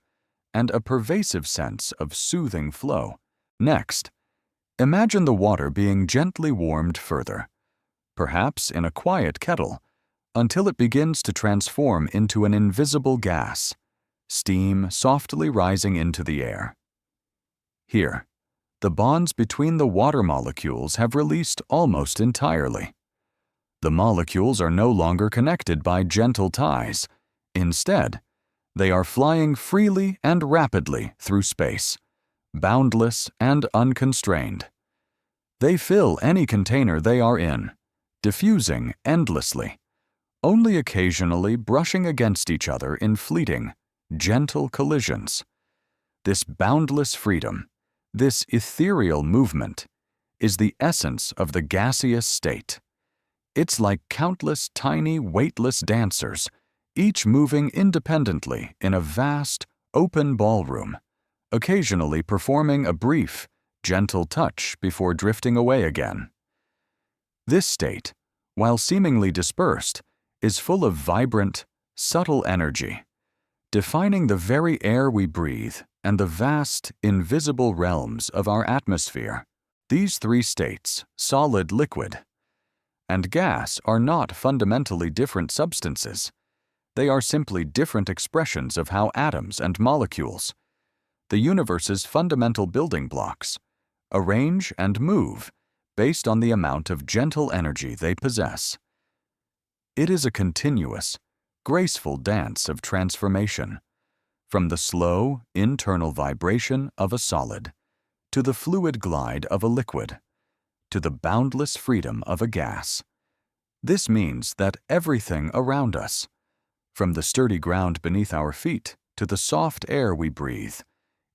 and a pervasive sense of soothing flow. Next, imagine the water being gently warmed further, perhaps in a quiet kettle, until it begins to transform into an invisible gas, steam softly rising into the air. Here, the bonds between the water molecules have released almost entirely. The molecules are no longer connected by gentle ties. Instead, they are flying freely and rapidly through space, boundless and unconstrained. They fill any container they are in, diffusing endlessly, only occasionally brushing against each other in fleeting, gentle collisions. This boundless freedom, this ethereal movement, is the essence of the gaseous state. It's like countless tiny, weightless dancers, each moving independently in a vast, open ballroom, occasionally performing a brief, gentle touch before drifting away again. This state, while seemingly dispersed, is full of vibrant, subtle energy, defining the very air we breathe and the vast, invisible realms of our atmosphere. These three states, solid, liquid, and gas, are not fundamentally different substances. They are simply different expressions of how atoms and molecules, the universe's fundamental building blocks, arrange and move based on the amount of gentle energy they possess. It is a continuous, graceful dance of transformation, from the slow, internal vibration of a solid, to the fluid glide of a liquid, to the boundless freedom of a gas. This means that everything around us, from the sturdy ground beneath our feet to the soft air we breathe,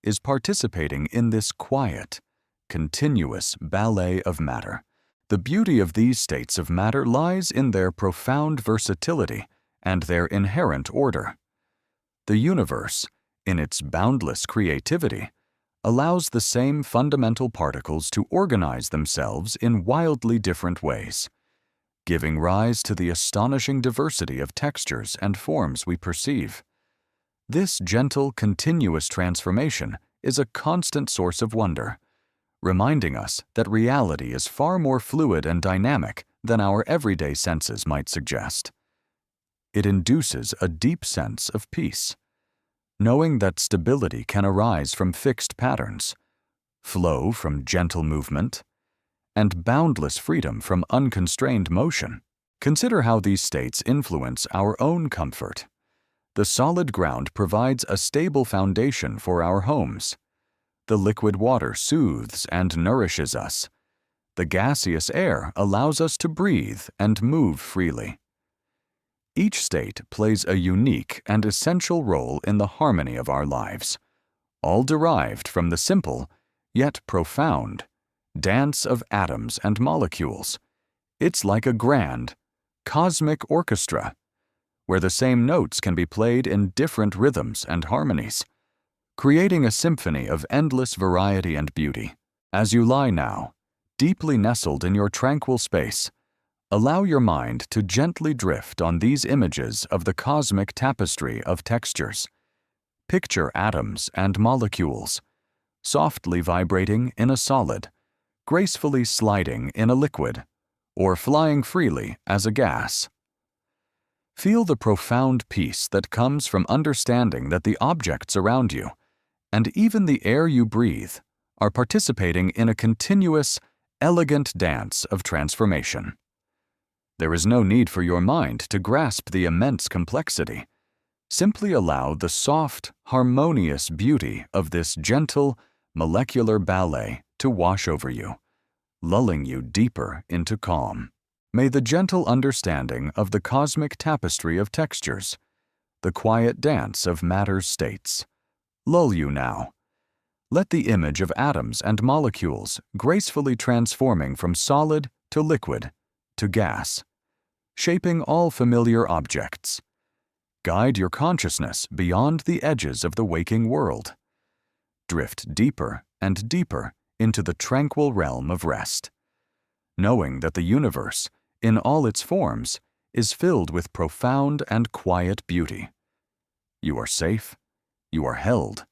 is participating in this quiet, continuous ballet of matter. The beauty of these states of matter lies in their profound versatility and their inherent order. The universe, in its boundless creativity, allows the same fundamental particles to organize themselves in wildly different ways, giving rise to the astonishing diversity of textures and forms we perceive. This gentle, continuous transformation is a constant source of wonder, reminding us that reality is far more fluid and dynamic than our everyday senses might suggest. It induces a deep sense of peace, knowing that stability can arise from fixed patterns, flow from gentle movement, and boundless freedom from unconstrained motion. Consider how these states influence our own comfort. The solid ground provides a stable foundation for our homes. The liquid water soothes and nourishes us. The gaseous air allows us to breathe and move freely. Each state plays a unique and essential role in the harmony of our lives, all derived from the simple, yet profound, dance of atoms and molecules. It's like a grand, cosmic orchestra, where the same notes can be played in different rhythms and harmonies, creating a symphony of endless variety and beauty. As you lie now, deeply nestled in your tranquil space, allow your mind to gently drift on these images of the cosmic tapestry of textures. Picture atoms and molecules, softly vibrating in a solid, gracefully sliding in a liquid, or flying freely as a gas. Feel the profound peace that comes from understanding that the objects around you, and even the air you breathe, are participating in a continuous, elegant dance of transformation. There is no need for your mind to grasp the immense complexity. Simply allow the soft, harmonious beauty of this gentle, molecular ballet to wash over you, lulling you deeper into calm. May the gentle understanding of the cosmic tapestry of textures, the quiet dance of matter's states, lull you now. Let the image of atoms and molecules gracefully transforming from solid to liquid to gas, shaping all familiar objects, guide your consciousness beyond the edges of the waking world. Drift deeper and deeper into the tranquil realm of rest, knowing that the universe, in all its forms, is filled with profound and quiet beauty. You are safe, you are held,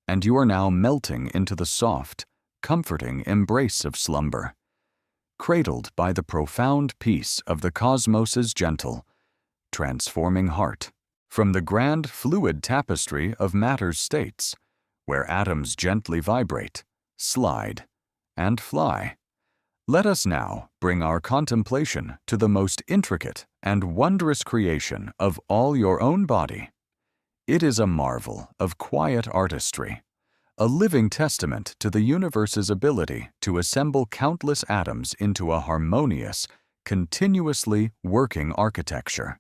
and you are now melting into the soft, comforting embrace of slumber, cradled by the profound peace of the cosmos's gentle, transforming heart. From the grand fluid tapestry of matter's states, where atoms gently vibrate, slide, and fly, let us now bring our contemplation to the most intricate and wondrous creation of all your own body. It is a marvel of quiet artistry, a living testament to the universe's ability to assemble countless atoms into a harmonious, continuously working architecture.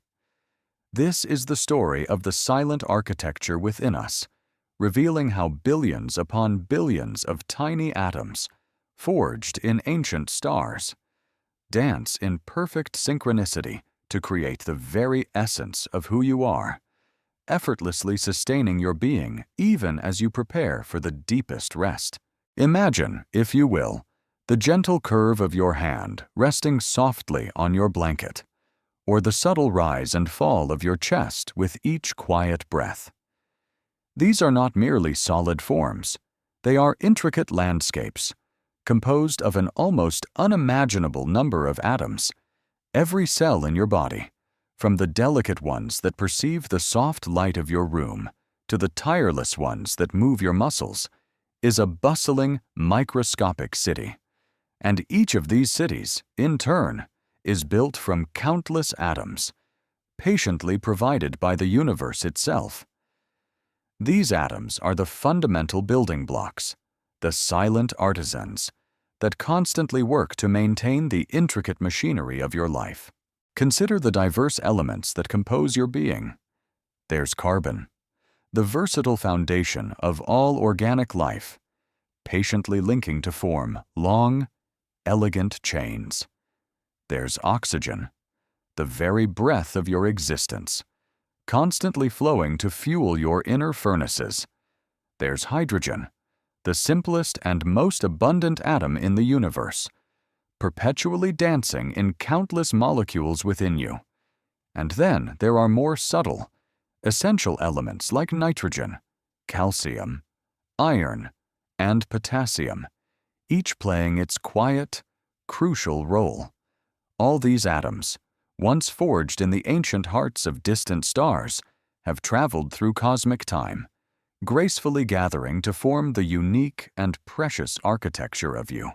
This is the story of the silent architecture within us, revealing how billions upon billions of tiny atoms, forged in ancient stars, dance in perfect synchronicity to create the very essence of who you are, effortlessly sustaining your being even as you prepare for the deepest rest. Imagine, if you will, the gentle curve of your hand resting softly on your blanket, or the subtle rise and fall of your chest with each quiet breath. These are not merely solid forms. They are intricate landscapes, composed of an almost unimaginable number of atoms. Every cell in your body, from the delicate ones that perceive the soft light of your room to the tireless ones that move your muscles, is a bustling, microscopic city. And each of these cities, in turn, is built from countless atoms, patiently provided by the universe itself. These atoms are the fundamental building blocks, the silent artisans, that constantly work to maintain the intricate machinery of your life. Consider the diverse elements that compose your being. There's carbon, the versatile foundation of all organic life, patiently linking to form long, elegant chains. There's oxygen, the very breath of your existence, constantly flowing to fuel your inner furnaces. There's hydrogen, the simplest and most abundant atom in the universe, perpetually dancing in countless molecules within you. And then there are more subtle, essential elements like nitrogen, calcium, iron, and potassium, each playing its quiet, crucial role. All these atoms, once forged in the ancient hearts of distant stars, have traveled through cosmic time, gracefully gathering to form the unique and precious architecture of you.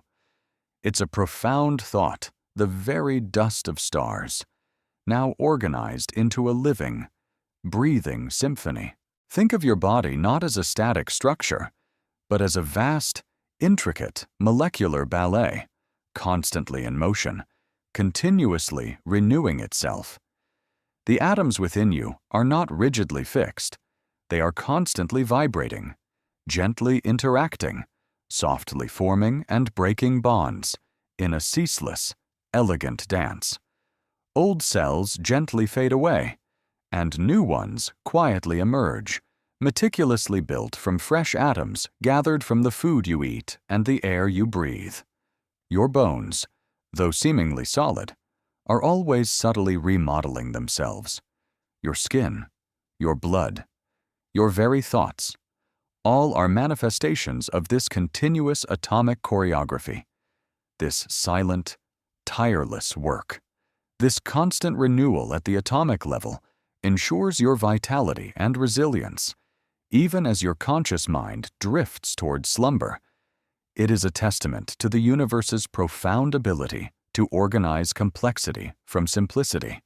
It's a profound thought, the very dust of stars, now organized into a living, breathing symphony. Think of your body not as a static structure, but as a vast, intricate, molecular ballet, constantly in motion, continuously renewing itself. The atoms within you are not rigidly fixed. They are constantly vibrating, gently interacting, softly forming and breaking bonds in a ceaseless, elegant dance. Old cells gently fade away, and new ones quietly emerge, meticulously built from fresh atoms gathered from the food you eat and the air you breathe. Your bones, though seemingly solid, are always subtly remodeling themselves. Your skin, your blood, your very thoughts, all are manifestations of this continuous atomic choreography, this silent, tireless work. This constant renewal at the atomic level ensures your vitality and resilience, even as your conscious mind drifts toward slumber. It is a testament to the universe's profound ability to organize complexity from simplicity.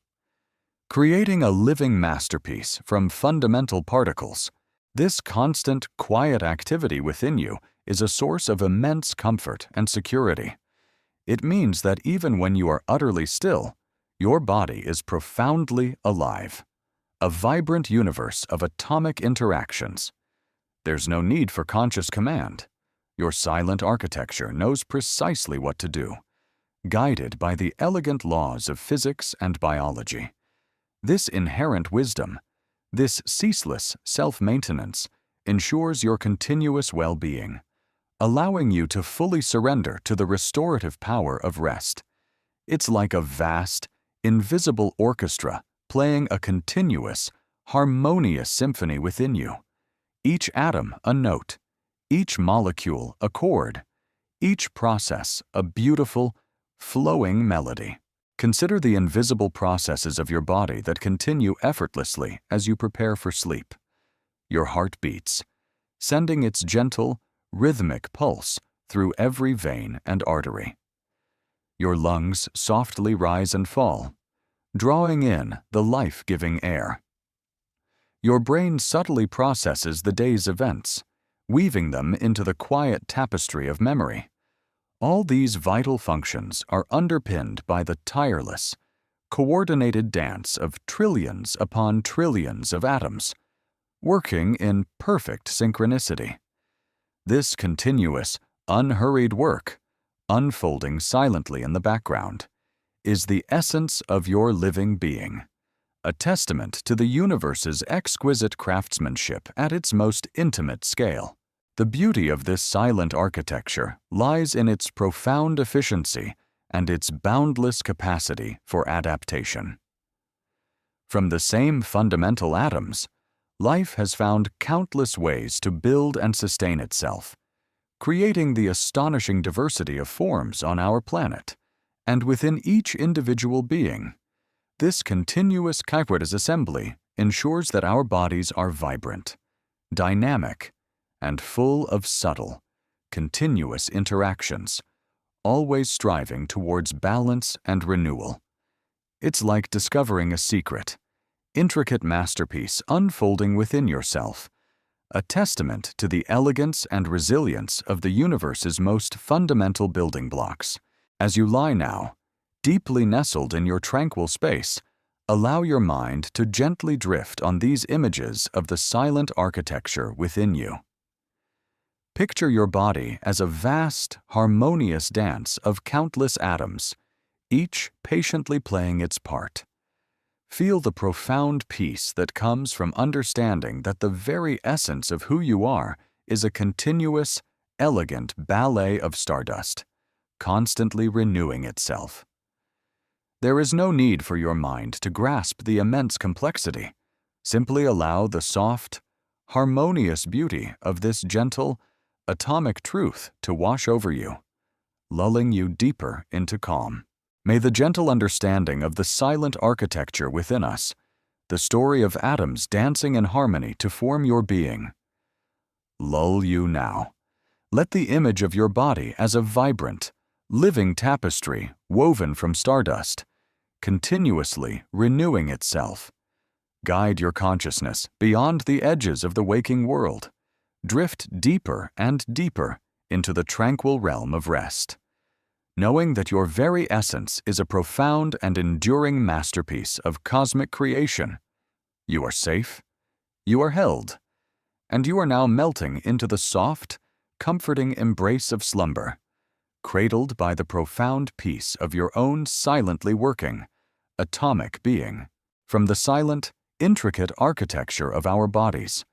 Creating a living masterpiece from fundamental particles, this constant, quiet activity within you is a source of immense comfort and security. It means that even when you are utterly still, your body is profoundly alive, a vibrant universe of atomic interactions. There's no need for conscious command. Your silent architecture knows precisely what to do, guided by the elegant laws of physics and biology. This inherent wisdom, this ceaseless self-maintenance, ensures your continuous well-being, allowing you to fully surrender to the restorative power of rest. It's like a vast, invisible orchestra playing a continuous, harmonious symphony within you. Each atom a note, each molecule a chord, each process a beautiful, flowing melody. Consider the invisible processes of your body that continue effortlessly as you prepare for sleep. Your heart beats, sending its gentle, rhythmic pulse through every vein and artery. Your lungs softly rise and fall, drawing in the life-giving air. Your brain subtly processes the day's events, weaving them into the quiet tapestry of memory. All these vital functions are underpinned by the tireless, coordinated dance of trillions upon trillions of atoms, working in perfect synchronicity. This continuous, unhurried work, unfolding silently in the background, is the essence of your living being, a testament to the universe's exquisite craftsmanship at its most intimate scale. The beauty of this silent architecture lies in its profound efficiency and its boundless capacity for adaptation. From the same fundamental atoms, life has found countless ways to build and sustain itself, creating the astonishing diversity of forms on our planet. And within each individual being, this continuous chiastic assembly ensures that our bodies are vibrant, dynamic, and full of subtle, continuous interactions, always striving towards balance and renewal. It's like discovering a secret, intricate masterpiece unfolding within yourself, a testament to the elegance and resilience of the universe's most fundamental building blocks. As you lie now, deeply nestled in your tranquil space, allow your mind to gently drift on these images of the silent architecture within you. Picture your body as a vast, harmonious dance of countless atoms, each patiently playing its part. Feel the profound peace that comes from understanding that the very essence of who you are is a continuous, elegant ballet of stardust, constantly renewing itself. There is no need for your mind to grasp the immense complexity. Simply allow the soft, harmonious beauty of this gentle, atomic truth to wash over you, lulling you deeper into calm. May the gentle understanding of the silent architecture within us, the story of atoms dancing in harmony to form your being, lull you now. Let the image of your body as a vibrant, living tapestry woven from stardust, continuously renewing itself, guide your consciousness beyond the edges of the waking world. Drift deeper and deeper into the tranquil realm of rest, knowing that your very essence is a profound and enduring masterpiece of cosmic creation. You are safe, you are held, and you are now melting into the soft, comforting embrace of slumber, cradled by the profound peace of your own silently working, atomic being, from the silent, intricate architecture of our bodies,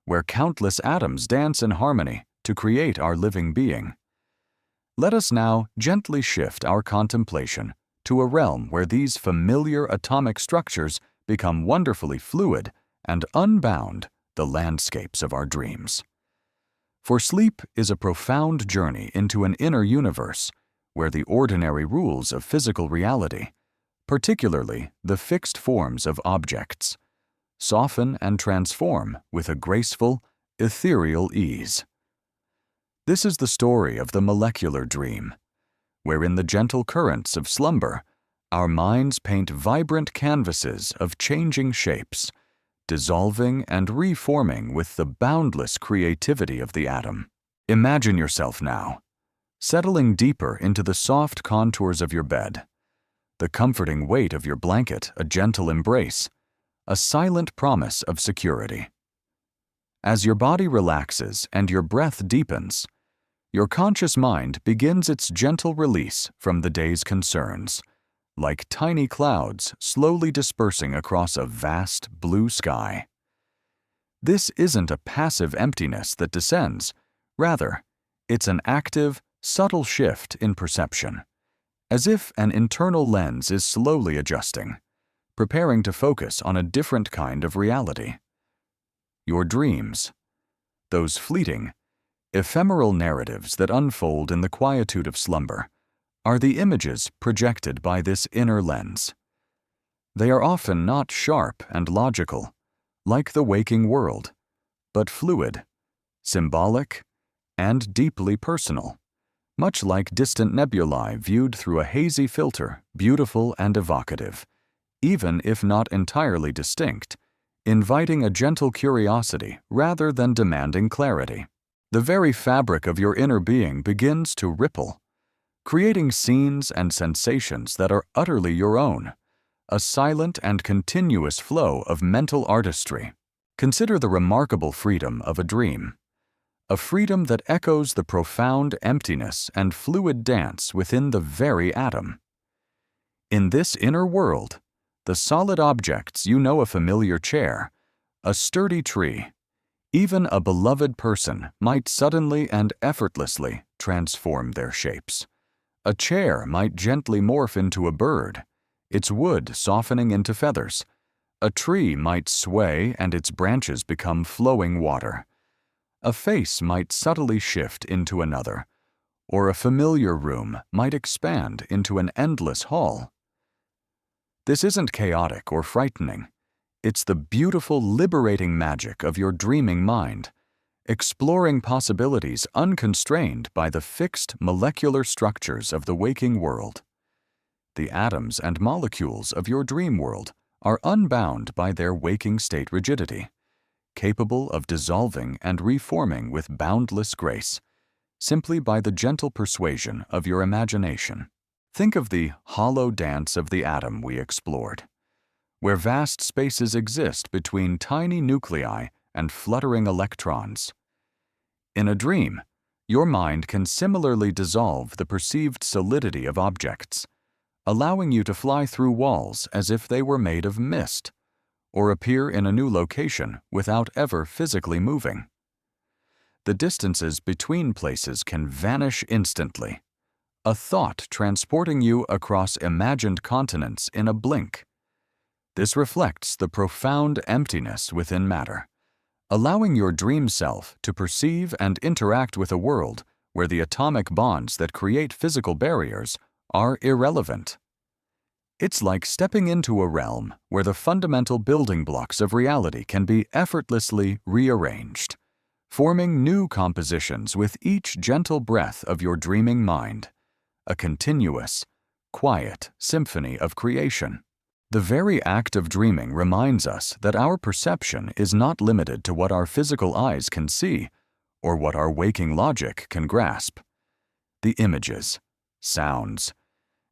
where countless atoms dance in harmony to create our living being. Let us now gently shift our contemplation to a realm where these familiar atomic structures become wonderfully fluid and unbound the landscapes of our dreams. For sleep is a profound journey into an inner universe where the ordinary rules of physical reality, particularly the fixed forms of objects, soften and transform with a graceful, ethereal ease. This is the story of the molecular dream, where in the gentle currents of slumber, our minds paint vibrant canvases of changing shapes, dissolving and reforming with the boundless creativity of the atom. Imagine yourself now, settling deeper into the soft contours of your bed, the comforting weight of your blanket a gentle embrace, a silent promise of security. As your body relaxes and your breath deepens, your conscious mind begins its gentle release from the day's concerns, like tiny clouds slowly dispersing across a vast blue sky. This isn't a passive emptiness that descends. Rather, it's an active, subtle shift in perception, as if an internal lens is slowly adjusting, preparing to focus on a different kind of reality. Your dreams, those fleeting, ephemeral narratives that unfold in the quietude of slumber, are the images projected by this inner lens. They are often not sharp and logical, like the waking world, but fluid, symbolic, and deeply personal, much like distant nebulae viewed through a hazy filter, beautiful and evocative, even if not entirely distinct, inviting a gentle curiosity rather than demanding clarity. The very fabric of your inner being begins to ripple, creating scenes and sensations that are utterly your own, a silent and continuous flow of mental artistry. Consider the remarkable freedom of a dream, a freedom that echoes the profound emptiness and fluid dance within the very atom. In this inner world, the solid objects you know, a familiar chair, a sturdy tree, even a beloved person might suddenly and effortlessly transform their shapes. A chair might gently morph into a bird, its wood softening into feathers. A tree might sway and its branches become flowing water. A face might subtly shift into another, or a familiar room might expand into an endless hall. This isn't chaotic or frightening. It's the beautiful, liberating magic of your dreaming mind, exploring possibilities unconstrained by the fixed molecular structures of the waking world. The atoms and molecules of your dream world are unbound by their waking state rigidity, capable of dissolving and reforming with boundless grace, simply by the gentle persuasion of your imagination. Think of the hollow dance of the atom we explored, where vast spaces exist between tiny nuclei and fluttering electrons. In a dream, your mind can similarly dissolve the perceived solidity of objects, allowing you to fly through walls as if they were made of mist, or appear in a new location without ever physically moving. The distances between places can vanish instantly, a thought transporting you across imagined continents in a blink. This reflects the profound emptiness within matter, allowing your dream self to perceive and interact with a world where the atomic bonds that create physical barriers are irrelevant. It's like stepping into a realm where the fundamental building blocks of reality can be effortlessly rearranged, forming new compositions with each gentle breath of your dreaming mind, a continuous, quiet symphony of creation. The very act of dreaming reminds us that our perception is not limited to what our physical eyes can see or what our waking logic can grasp. The images, sounds,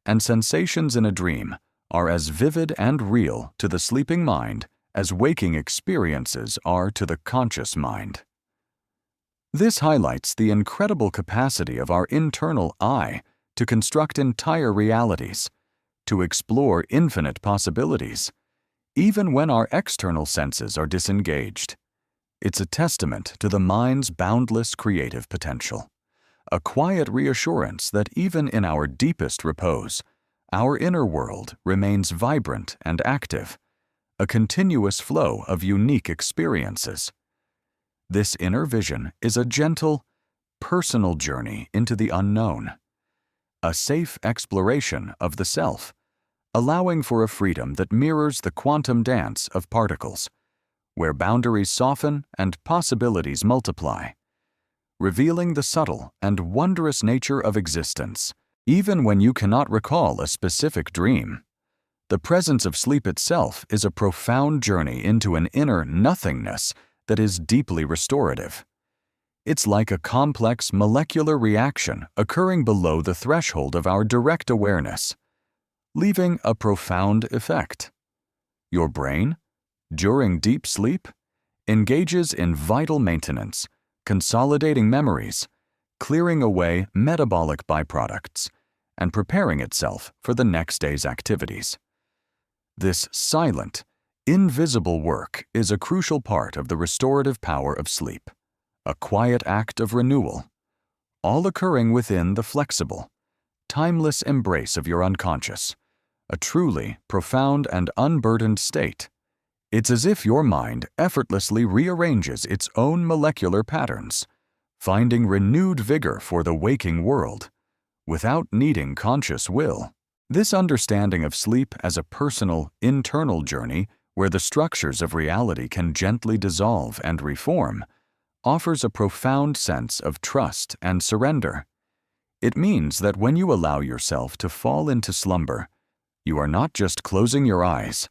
and sensations in a dream are as vivid and real to the sleeping mind as waking experiences are to the conscious mind. This highlights the incredible capacity of our internal I to construct entire realities, to explore infinite possibilities, even when our external senses are disengaged. It's a testament to the mind's boundless creative potential, a quiet reassurance that even in our deepest repose, our inner world remains vibrant and active, a continuous flow of unique experiences. This inner vision is a gentle, personal journey into the unknown, a safe exploration of the self, allowing for a freedom that mirrors the quantum dance of particles, where boundaries soften and possibilities multiply, revealing the subtle and wondrous nature of existence, even when you cannot recall a specific dream. The presence of sleep itself is a profound journey into an inner nothingness that is deeply restorative. It's like a complex molecular reaction occurring below the threshold of our direct awareness, leaving a profound effect. Your brain, during deep sleep, engages in vital maintenance, consolidating memories, clearing away metabolic byproducts, and preparing itself for the next day's activities. This silent, invisible work is a crucial part of the restorative power of sleep, a quiet act of renewal, all occurring within the flexible, timeless embrace of your unconscious, a truly profound and unburdened state. It's as if your mind effortlessly rearranges its own molecular patterns, finding renewed vigor for the waking world, without needing conscious will. This understanding of sleep as a personal, internal journey where the structures of reality can gently dissolve and reform offers a profound sense of trust and surrender. It means that when you allow yourself to fall into slumber, you are not just closing your eyes,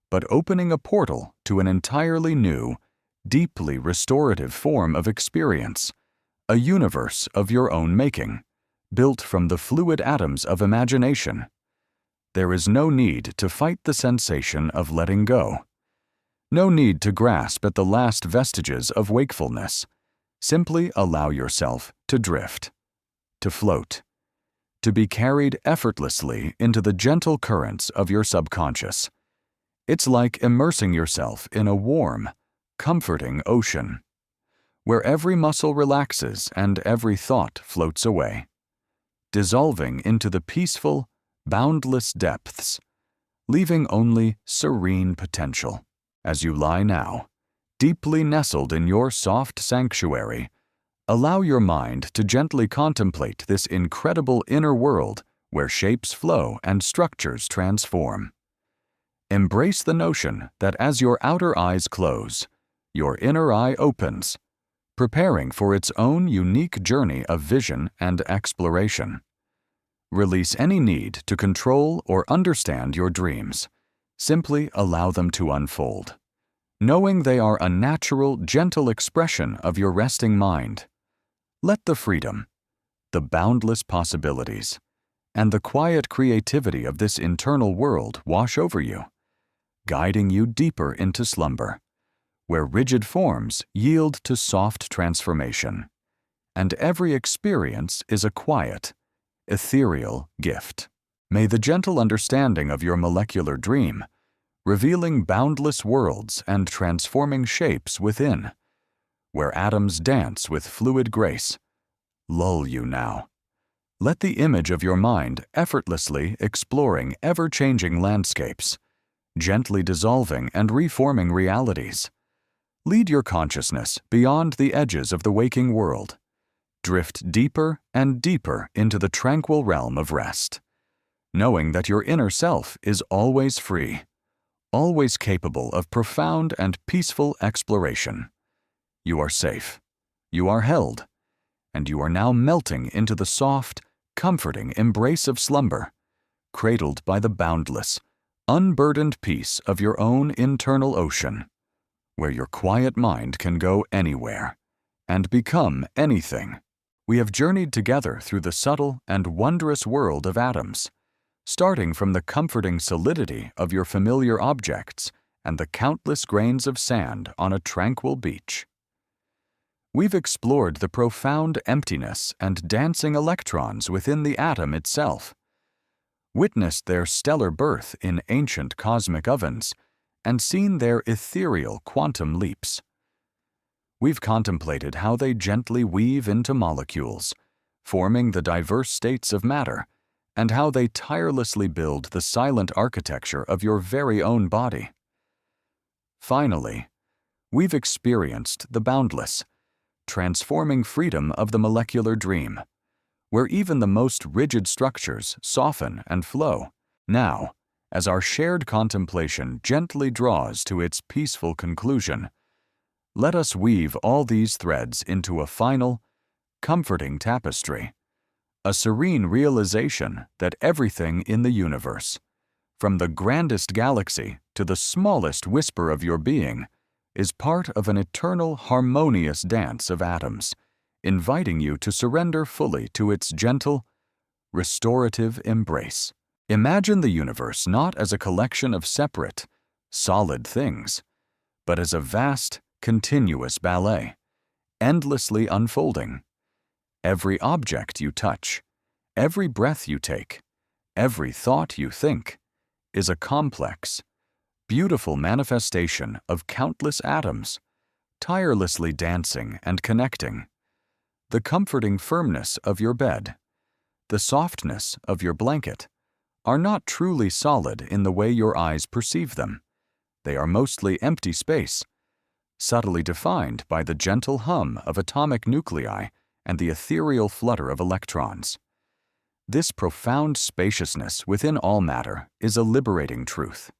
but opening a portal to an entirely new, deeply restorative form of experience, a universe of your own making, built from the fluid atoms of imagination. There is no need to fight the sensation of letting go. No need to grasp at the last vestiges of wakefulness. Simply allow yourself to drift, to float, to be carried effortlessly into the gentle currents of your subconscious. It's like immersing yourself in a warm, comforting ocean, where every muscle relaxes and every thought floats away, dissolving into the peaceful, boundless depths, leaving only serene potential. As you lie now, deeply nestled in your soft sanctuary, allow your mind to gently contemplate this incredible inner world where shapes flow and structures transform. Embrace the notion that as your outer eyes close, your inner eye opens, preparing for its own unique journey of vision and exploration. Release any need to control or understand your dreams. Simply allow them to unfold, knowing they are a natural, gentle expression of your resting mind. Let the freedom, the boundless possibilities, and the quiet creativity of this internal world wash over you, guiding you deeper into slumber, where rigid forms yield to soft transformation, and every experience is a quiet, ethereal gift. May the gentle understanding of your molecular dream, revealing boundless worlds and transforming shapes within, where atoms dance with fluid grace, lull you now. Let the image of your mind effortlessly exploring ever-changing landscapes, gently dissolving and reforming realities. Lead your consciousness beyond the edges of the waking world. Drift deeper and deeper into the tranquil realm of rest, knowing that your inner self is always free, always capable of profound and peaceful exploration. You are safe, you are held, and you are now melting into the soft, comforting embrace of slumber, cradled by the boundless, unburdened peace of your own internal ocean, where your quiet mind can go anywhere and become anything. We have journeyed together through the subtle and wondrous world of atoms, starting from the comforting solidity of your familiar objects and the countless grains of sand on a tranquil beach. we've explored the profound emptiness and dancing electrons within the atom itself, witnessed their stellar birth in ancient cosmic ovens, and seen their ethereal quantum leaps. We've contemplated how they gently weave into molecules, forming the diverse states of matter, and how they tirelessly build the silent architecture of your very own body. Finally, we've experienced the boundless, transforming freedom of the molecular dream, where even the most rigid structures soften and flow. Now, as our shared contemplation gently draws to its peaceful conclusion, let us weave all these threads into a final, comforting tapestry, a serene realization that everything in the universe, from the grandest galaxy to the smallest whisper of your being, is part of an eternal harmonious dance of atoms, inviting you to surrender fully to its gentle, restorative embrace. Imagine the universe not as a collection of separate, solid things, but as a vast, continuous ballet, endlessly unfolding. Every object you touch, every breath you take, every thought you think, is a complex, beautiful manifestation of countless atoms, tirelessly dancing and connecting. The comforting firmness of your bed, the softness of your blanket, are not truly solid in the way your eyes perceive them. They are mostly empty space, subtly defined by the gentle hum of atomic nuclei and the ethereal flutter of electrons. This profound spaciousness within all matter is a liberating truth.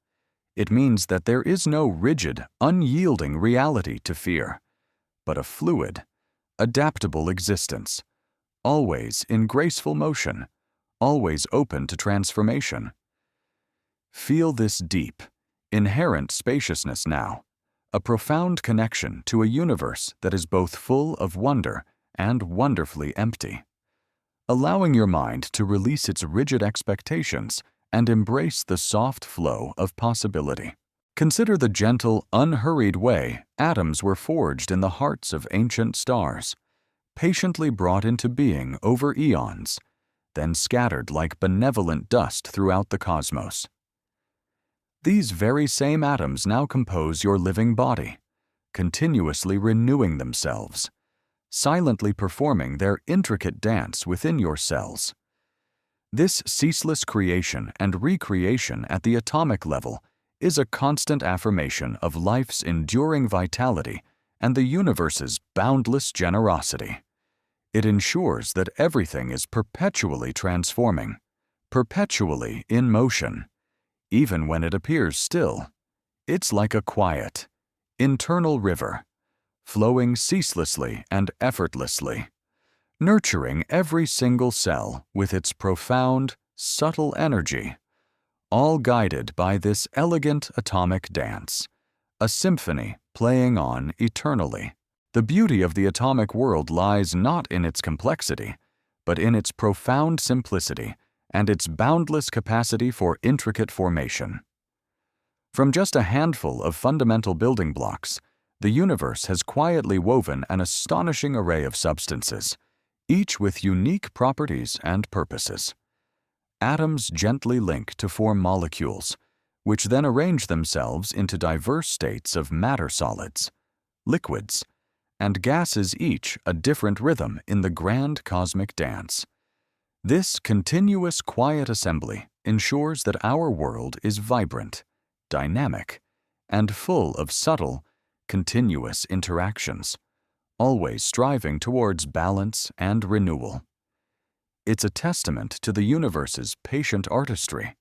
It means that there is no rigid, unyielding reality to fear, but a fluid, adaptable existence, always in graceful motion, always open to transformation. Feel this deep, inherent spaciousness now, a profound connection to a universe that is both full of wonder and wonderfully empty. Allowing your mind to release its rigid expectations and embrace the soft flow of possibility. Consider the gentle, unhurried way atoms were forged in the hearts of ancient stars, patiently brought into being over eons, then scattered like benevolent dust throughout the cosmos. These very same atoms now compose your living body, continuously renewing themselves, silently performing their intricate dance within your cells. This ceaseless creation and recreation at the atomic level is a constant affirmation of life's enduring vitality and the universe's boundless generosity. It ensures that everything is perpetually transforming, perpetually in motion. Even when it appears still, it's like a quiet, internal river, flowing ceaselessly and effortlessly, nurturing every single cell with its profound, subtle energy, all guided by this elegant atomic dance, a symphony playing on eternally. The beauty of the atomic world lies not in its complexity, but in its profound simplicity and its boundless capacity for intricate formation. From just a handful of fundamental building blocks, the universe has quietly woven an astonishing array of substances, each with unique properties and purposes. Atoms gently link to form molecules, which then arrange themselves into diverse states of matter solids, liquids, and gases, each a different rhythm in the grand cosmic dance. This continuous quiet assembly ensures that our world is vibrant, dynamic, and full of subtle, continuous interactions, always striving towards balance and renewal. It's a testament to the universe's patient artistry,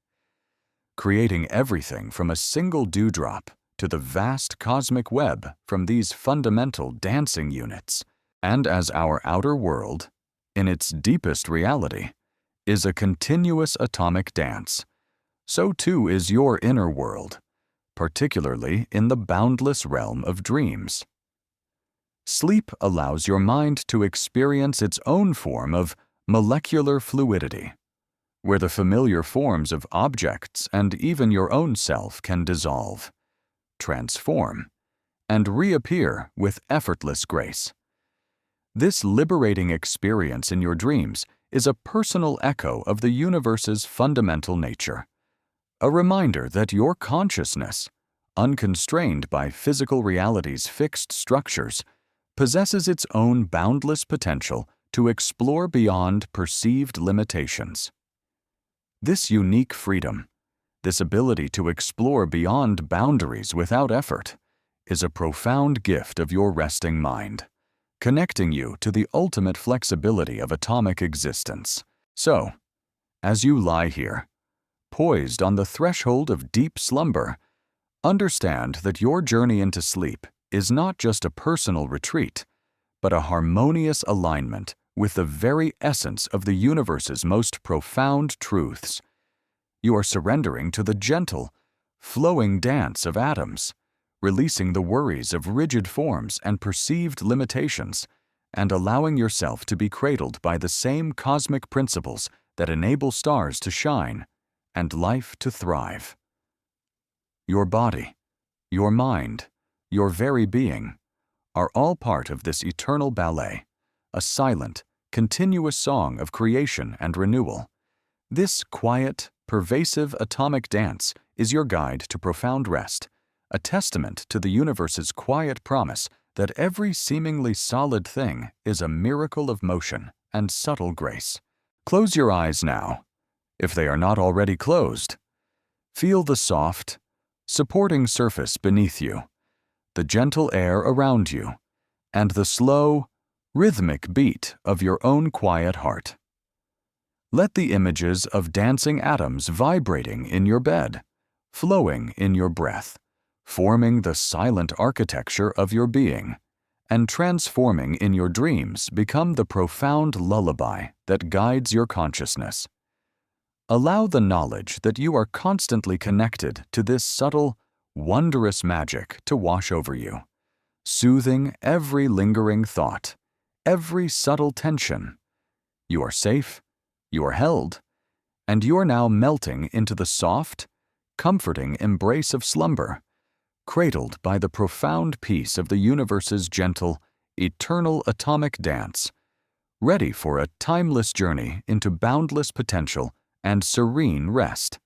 creating everything from a single dewdrop to the vast cosmic web from these fundamental dancing units. And as our outer world, in its deepest reality, is a continuous atomic dance, so too is your inner world, particularly in the boundless realm of dreams. Sleep allows your mind to experience its own form of molecular fluidity, where the familiar forms of objects and even your own self can dissolve, transform, and reappear with effortless grace. This liberating experience in your dreams is a personal echo of the universe's fundamental nature, a reminder that your consciousness, unconstrained by physical reality's fixed structures, possesses its own boundless potential to explore beyond perceived limitations. This unique freedom, this ability to explore beyond boundaries without effort, is a profound gift of your resting mind, connecting you to the ultimate flexibility of atomic existence. So, as you lie here, poised on the threshold of deep slumber, understand that your journey into sleep is not just a personal retreat, but a harmonious alignment with the very essence of the universe's most profound truths. You are surrendering to the gentle, flowing dance of atoms, releasing the worries of rigid forms and perceived limitations, and allowing yourself to be cradled by the same cosmic principles that enable stars to shine and life to thrive. Your body, your mind, your very being are all part of this eternal ballet, a silent, continuous song of creation and renewal. This quiet, pervasive atomic dance is your guide to profound rest, a testament to the universe's quiet promise that every seemingly solid thing is a miracle of motion and subtle grace. Close your eyes now, if they are not already closed. Feel the soft, supporting surface beneath you, the gentle air around you, and the slow, rhythmic beat of your own quiet heart. Let the images of dancing atoms vibrating in your bed, flowing in your breath, forming the silent architecture of your being, and transforming in your dreams become the profound lullaby that guides your consciousness. Allow the knowledge that you are constantly connected to this subtle, wondrous magic to wash over you, soothing every lingering thought, every subtle tension. You are safe, you are held, and you are now melting into the soft, comforting embrace of slumber, cradled by the profound peace of the universe's gentle, eternal atomic dance, ready for a timeless journey into boundless potential and serene rest.